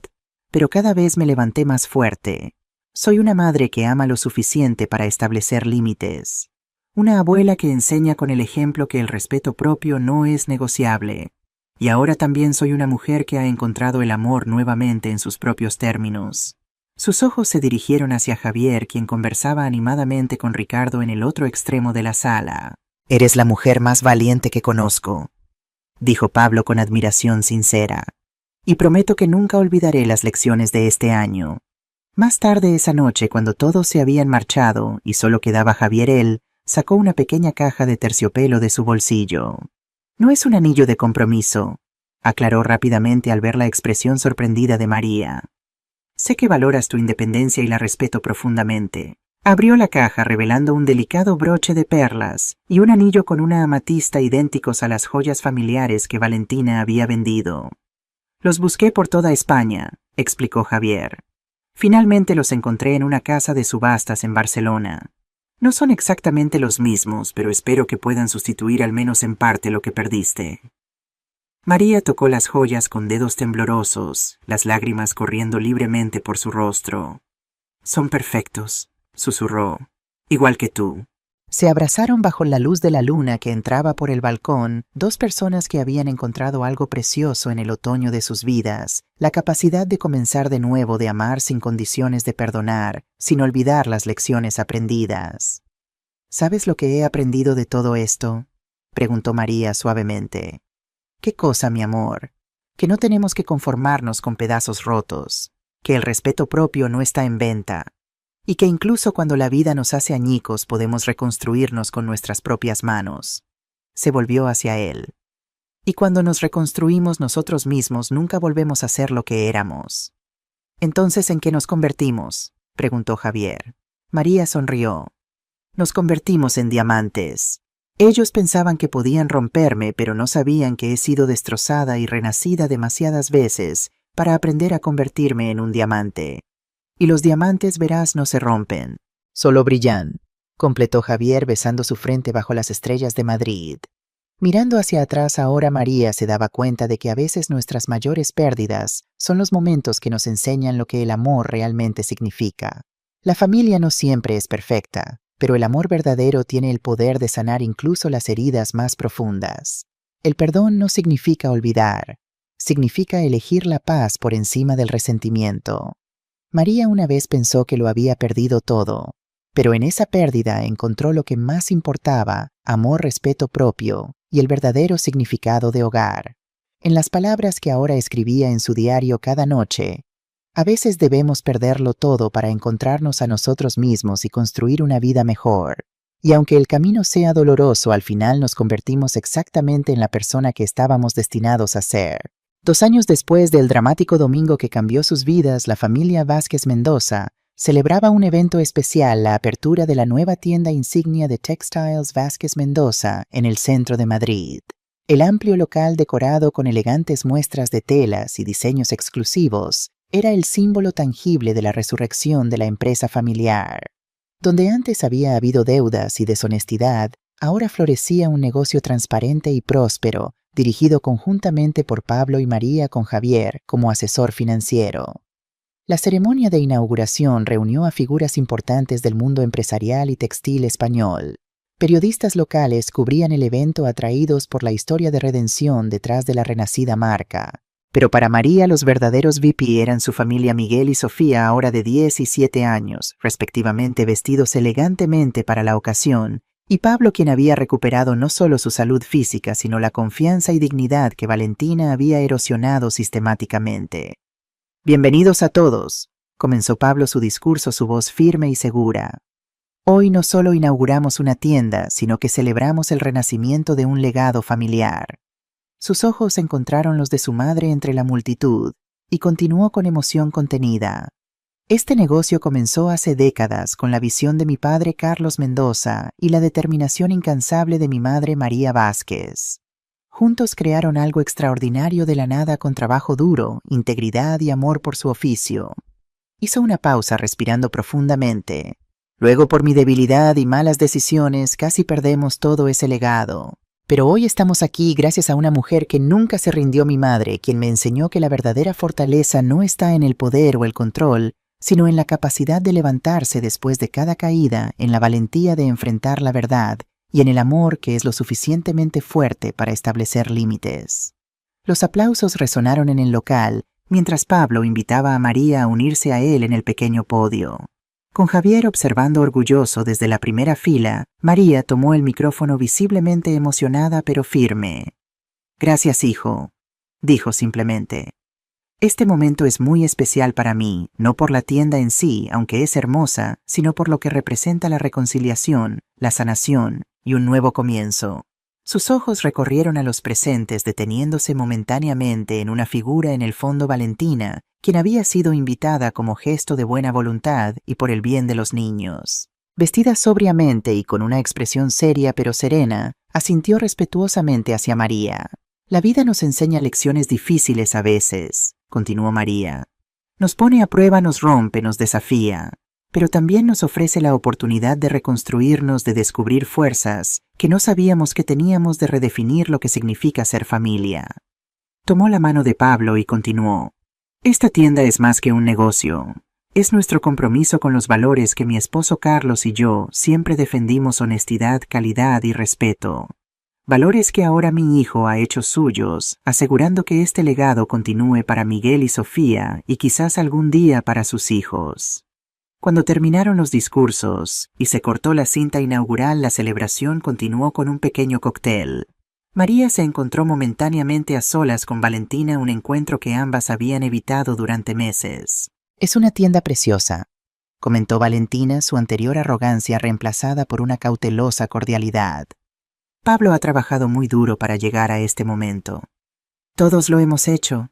Pero cada vez me levanté más fuerte. Soy una madre que ama lo suficiente para establecer límites. Una abuela que enseña con el ejemplo que el respeto propio no es negociable. Y ahora también soy una mujer que ha encontrado el amor nuevamente en sus propios términos». Sus ojos se dirigieron hacia Javier, quien conversaba animadamente con Ricardo en el otro extremo de la sala. «Eres la mujer más valiente que conozco», dijo Pablo con admiración sincera. «Y prometo que nunca olvidaré las lecciones de este año». Más tarde esa noche, cuando todos se habían marchado y solo quedaba Javier, él sacó una pequeña caja de terciopelo de su bolsillo. «No es un anillo de compromiso», aclaró rápidamente al ver la expresión sorprendida de María. «Sé que valoras tu independencia y la respeto profundamente». Abrió la caja revelando un delicado broche de perlas y un anillo con una amatista idénticos a las joyas familiares que Valentina había vendido. «Los busqué por toda España», explicó Javier. «Finalmente los encontré en una casa de subastas en Barcelona. No son exactamente los mismos, pero espero que puedan sustituir al menos en parte lo que perdiste». María tocó las joyas con dedos temblorosos, las lágrimas corriendo libremente por su rostro. «Son perfectos», susurró. «Igual que tú». Se abrazaron bajo la luz de la luna que entraba por el balcón, 2 personas que habían encontrado algo precioso en el otoño de sus vidas, la capacidad de comenzar de nuevo, de amar sin condiciones, de perdonar, sin olvidar las lecciones aprendidas. «¿Sabes lo que he aprendido de todo esto?», preguntó María suavemente. «¿Qué cosa, mi amor? Que no tenemos que conformarnos con pedazos rotos, que el respeto propio no está en venta, y que incluso cuando la vida nos hace añicos podemos reconstruirnos con nuestras propias manos». Se volvió hacia él. «Y cuando nos reconstruimos nosotros mismos nunca volvemos a ser lo que éramos». «¿Entonces en qué nos convertimos?», preguntó Javier. María sonrió. «Nos convertimos en diamantes. Ellos pensaban que podían romperme, pero no sabían que he sido destrozada y renacida demasiadas veces para aprender a convertirme en un diamante. Y los diamantes, verás, no se rompen, solo brillan», completó Javier besando su frente bajo las estrellas de Madrid. Mirando hacia atrás ahora, María se daba cuenta de que a veces nuestras mayores pérdidas son los momentos que nos enseñan lo que el amor realmente significa. La familia no siempre es perfecta, pero el amor verdadero tiene el poder de sanar incluso las heridas más profundas. El perdón no significa olvidar, significa elegir la paz por encima del resentimiento. María una vez pensó que lo había perdido todo, pero en esa pérdida encontró lo que más importaba: amor, respeto propio y el verdadero significado de hogar. En las palabras que ahora escribía en su diario cada noche: «A veces debemos perderlo todo para encontrarnos a nosotros mismos y construir una vida mejor. Y aunque el camino sea doloroso, al final nos convertimos exactamente en la persona que estábamos destinados a ser». 2 años después del dramático domingo que cambió sus vidas, la familia Vázquez Mendoza celebraba un evento especial: la apertura de la nueva tienda insignia de Textiles Vázquez Mendoza en el centro de Madrid. El amplio local, decorado con elegantes muestras de telas y diseños exclusivos, era el símbolo tangible de la resurrección de la empresa familiar. Donde antes había habido deudas y deshonestidad, ahora florecía un negocio transparente y próspero, dirigido conjuntamente por Pablo y María, con Javier como asesor financiero. La ceremonia de inauguración reunió a figuras importantes del mundo empresarial y textil español. Periodistas locales cubrían el evento atraídos por la historia de redención detrás de la renacida marca. Pero para María los verdaderos VIP eran su familia Miguel y Sofía, ahora de 10 y 7 años, respectivamente, vestidos elegantemente para la ocasión, y Pablo, quien había recuperado no solo su salud física, sino la confianza y dignidad que Valentina había erosionado sistemáticamente. «Bienvenidos a todos», comenzó Pablo su discurso, su voz firme y segura. «Hoy no solo inauguramos una tienda, sino que celebramos el renacimiento de un legado familiar». Sus ojos encontraron los de su madre entre la multitud, y continuó con emoción contenida. «Este negocio comenzó hace décadas con la visión de mi padre Carlos Mendoza y la determinación incansable de mi madre María Vázquez. Juntos crearon algo extraordinario de la nada con trabajo duro, integridad y amor por su oficio». Hizo una pausa respirando profundamente. «Luego, por mi debilidad y malas decisiones, casi perdemos todo ese legado. Pero hoy estamos aquí gracias a una mujer que nunca se rindió, mi madre, quien me enseñó que la verdadera fortaleza no está en el poder o el control, sino en la capacidad de levantarse después de cada caída, en la valentía de enfrentar la verdad y en el amor que es lo suficientemente fuerte para establecer límites». Los aplausos resonaron en el local, mientras Pablo invitaba a María a unirse a él en el pequeño podio. Con Javier observando orgulloso desde la primera fila, María tomó el micrófono visiblemente emocionada pero firme. «Gracias, hijo», dijo simplemente. «Este momento es muy especial para mí, no por la tienda en sí, aunque es hermosa, sino por lo que representa la reconciliación, la sanación y un nuevo comienzo». Sus ojos recorrieron a los presentes, deteniéndose momentáneamente en una figura en el fondo, Valentina, quien había sido invitada como gesto de buena voluntad y por el bien de los niños. Vestida sobriamente y con una expresión seria pero serena, asintió respetuosamente hacia María. «La vida nos enseña lecciones difíciles a veces», continuó María. «Nos pone a prueba, nos rompe, nos desafía, pero también nos ofrece la oportunidad de reconstruirnos, de descubrir fuerzas que no sabíamos que teníamos, de redefinir lo que significa ser familia». Tomó la mano de Pablo y continuó. «Esta tienda es más que un negocio. Es nuestro compromiso con los valores que mi esposo Carlos y yo siempre defendimos: honestidad, calidad y respeto. Valores que ahora mi hijo ha hecho suyos, asegurando que este legado continúe para Miguel y Sofía y quizás algún día para sus hijos». Cuando terminaron los discursos y se cortó la cinta inaugural, la celebración continuó con un pequeño cóctel. María se encontró momentáneamente a solas con Valentina, un encuentro que ambas habían evitado durante meses. «Es una tienda preciosa», comentó Valentina, su anterior arrogancia reemplazada por una cautelosa cordialidad. «Pablo ha trabajado muy duro para llegar a este momento». «Todos lo hemos hecho»,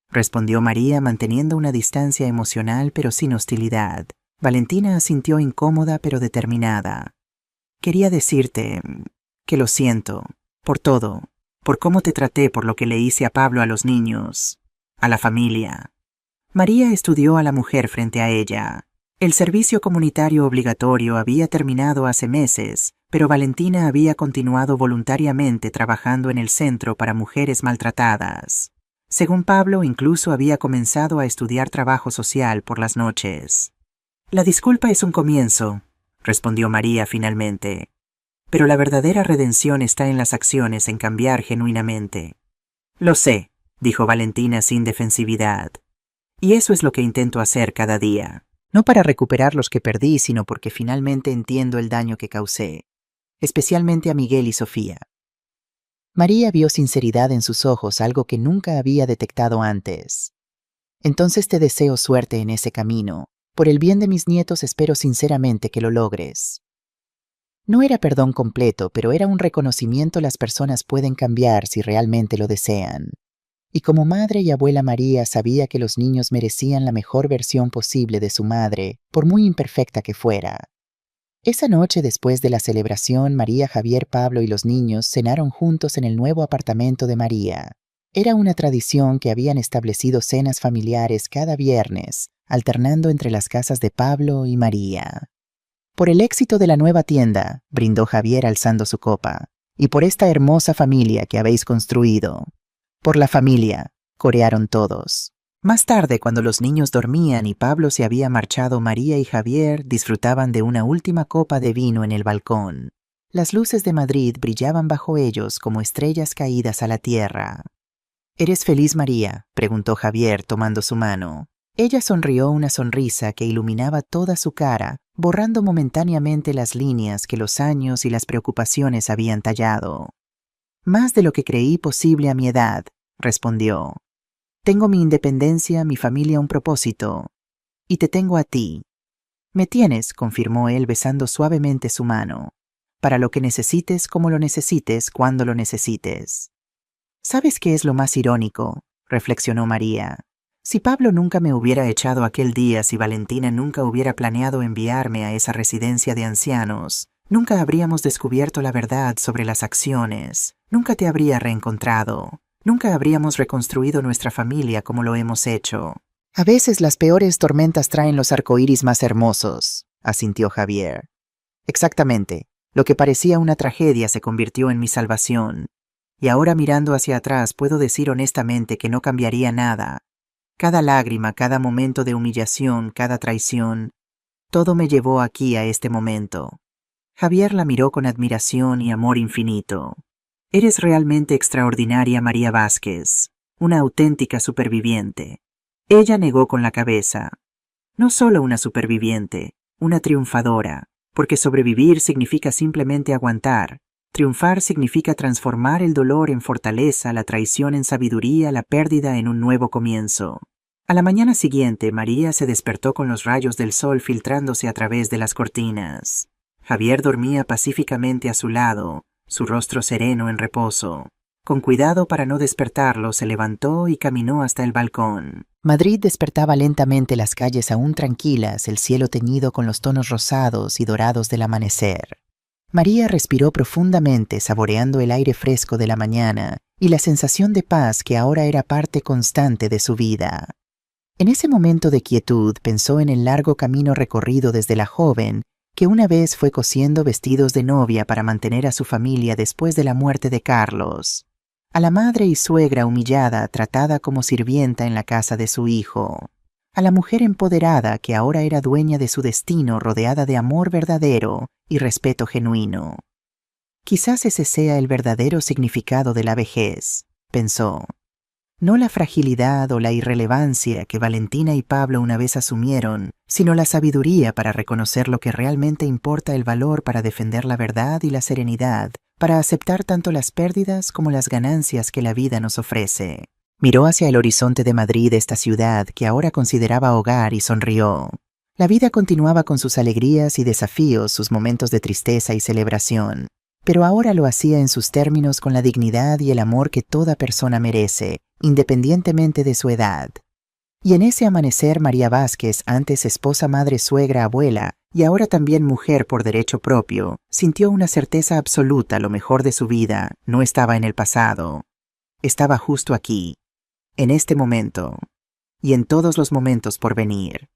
respondió María, manteniendo una distancia emocional pero sin hostilidad. Valentina asintió, incómoda pero determinada. «Quería decirte que lo siento por todo, por cómo te traté, por lo que le hice a Pablo, a los niños, a la familia». María estudió a la mujer frente a ella. El servicio comunitario obligatorio había terminado hace meses, pero Valentina había continuado voluntariamente trabajando en el centro para mujeres maltratadas. Según Pablo, incluso había comenzado a estudiar trabajo social por las noches. «La disculpa es un comienzo», respondió María finalmente. «Pero la verdadera redención está en las acciones, en cambiar genuinamente». «Lo sé», dijo Valentina sin defensividad. «Y eso es lo que intento hacer cada día. No para recuperar los que perdí, sino porque finalmente entiendo el daño que causé, especialmente a Miguel y Sofía». María vio sinceridad en sus ojos, algo que nunca había detectado antes. «Entonces te deseo suerte en ese camino. Por el bien de mis nietos espero sinceramente que lo logres». No era perdón completo, pero era un reconocimiento: las personas pueden cambiar si realmente lo desean. Y como madre y abuela, María sabía que los niños merecían la mejor versión posible de su madre, por muy imperfecta que fuera. Esa noche, después de la celebración, María, Javier, Pablo y los niños cenaron juntos en el nuevo apartamento de María. Era una tradición que habían establecido: cenas familiares cada viernes, alternando entre las casas de Pablo y María. «Por el éxito de la nueva tienda», brindó Javier alzando su copa, «y por esta hermosa familia que habéis construido». «Por la familia», corearon todos. Más tarde, cuando los niños dormían y Pablo se había marchado, María y Javier disfrutaban de una última copa de vino en el balcón. Las luces de Madrid brillaban bajo ellos como estrellas caídas a la tierra. ¿Eres feliz, María?, preguntó Javier tomando su mano. Ella sonrió una sonrisa que iluminaba toda su cara, borrando momentáneamente las líneas que los años y las preocupaciones habían tallado. Más de lo que creí posible a mi edad, respondió. Tengo mi independencia, mi familia, un propósito. Y te tengo a ti. Me tienes, confirmó él besando suavemente su mano. Para lo que necesites, como lo necesites, cuando lo necesites. ¿Sabes qué es lo más irónico?, reflexionó María. Si Pablo nunca me hubiera echado aquel día, si Valentina nunca hubiera planeado enviarme a esa residencia de ancianos, nunca habríamos descubierto la verdad sobre las acciones, nunca te habría reencontrado, nunca habríamos reconstruido nuestra familia como lo hemos hecho. A veces las peores tormentas traen los arcoíris más hermosos, asintió Javier. Exactamente, lo que parecía una tragedia se convirtió en mi salvación. Y ahora mirando hacia atrás puedo decir honestamente que no cambiaría nada. Cada lágrima, cada momento de humillación, cada traición, todo me llevó aquí a este momento. Javier la miró con admiración y amor infinito. Eres realmente extraordinaria, María Vázquez, una auténtica superviviente. Ella negó con la cabeza. No solo una superviviente, una triunfadora, porque sobrevivir significa simplemente aguantar. Triunfar significa transformar el dolor en fortaleza, la traición en sabiduría, la pérdida en un nuevo comienzo. A la mañana siguiente, María se despertó con los rayos del sol filtrándose a través de las cortinas. Javier dormía pacíficamente a su lado, su rostro sereno en reposo. Con cuidado para no despertarlo, se levantó y caminó hasta el balcón. Madrid despertaba lentamente, las calles aún tranquilas, el cielo teñido con los tonos rosados y dorados del amanecer. María respiró profundamente, saboreando el aire fresco de la mañana y la sensación de paz que ahora era parte constante de su vida. En ese momento de quietud pensó en el largo camino recorrido desde la joven que una vez fue cosiendo vestidos de novia para mantener a su familia después de la muerte de Carlos, a la madre y suegra humillada, tratada como sirvienta en la casa de su hijo, a la mujer empoderada que ahora era dueña de su destino, rodeada de amor verdadero y respeto genuino. Quizás ese sea el verdadero significado de la vejez, pensó. No la fragilidad o la irrelevancia que Valentina y Pablo una vez asumieron, sino la sabiduría para reconocer lo que realmente importa, el valor para defender la verdad y la serenidad, para aceptar tanto las pérdidas como las ganancias que la vida nos ofrece. Miró hacia el horizonte de Madrid, esta ciudad que ahora consideraba hogar, y sonrió. La vida continuaba con sus alegrías y desafíos, sus momentos de tristeza y celebración, pero ahora lo hacía en sus términos, con la dignidad y el amor que toda persona merece, independientemente de su edad. Y en ese amanecer, María Vázquez, antes esposa, madre, suegra, abuela, y ahora también mujer por derecho propio, sintió una certeza absoluta: lo mejor de su vida no estaba en el pasado, estaba justo aquí, en este momento, y en todos los momentos por venir.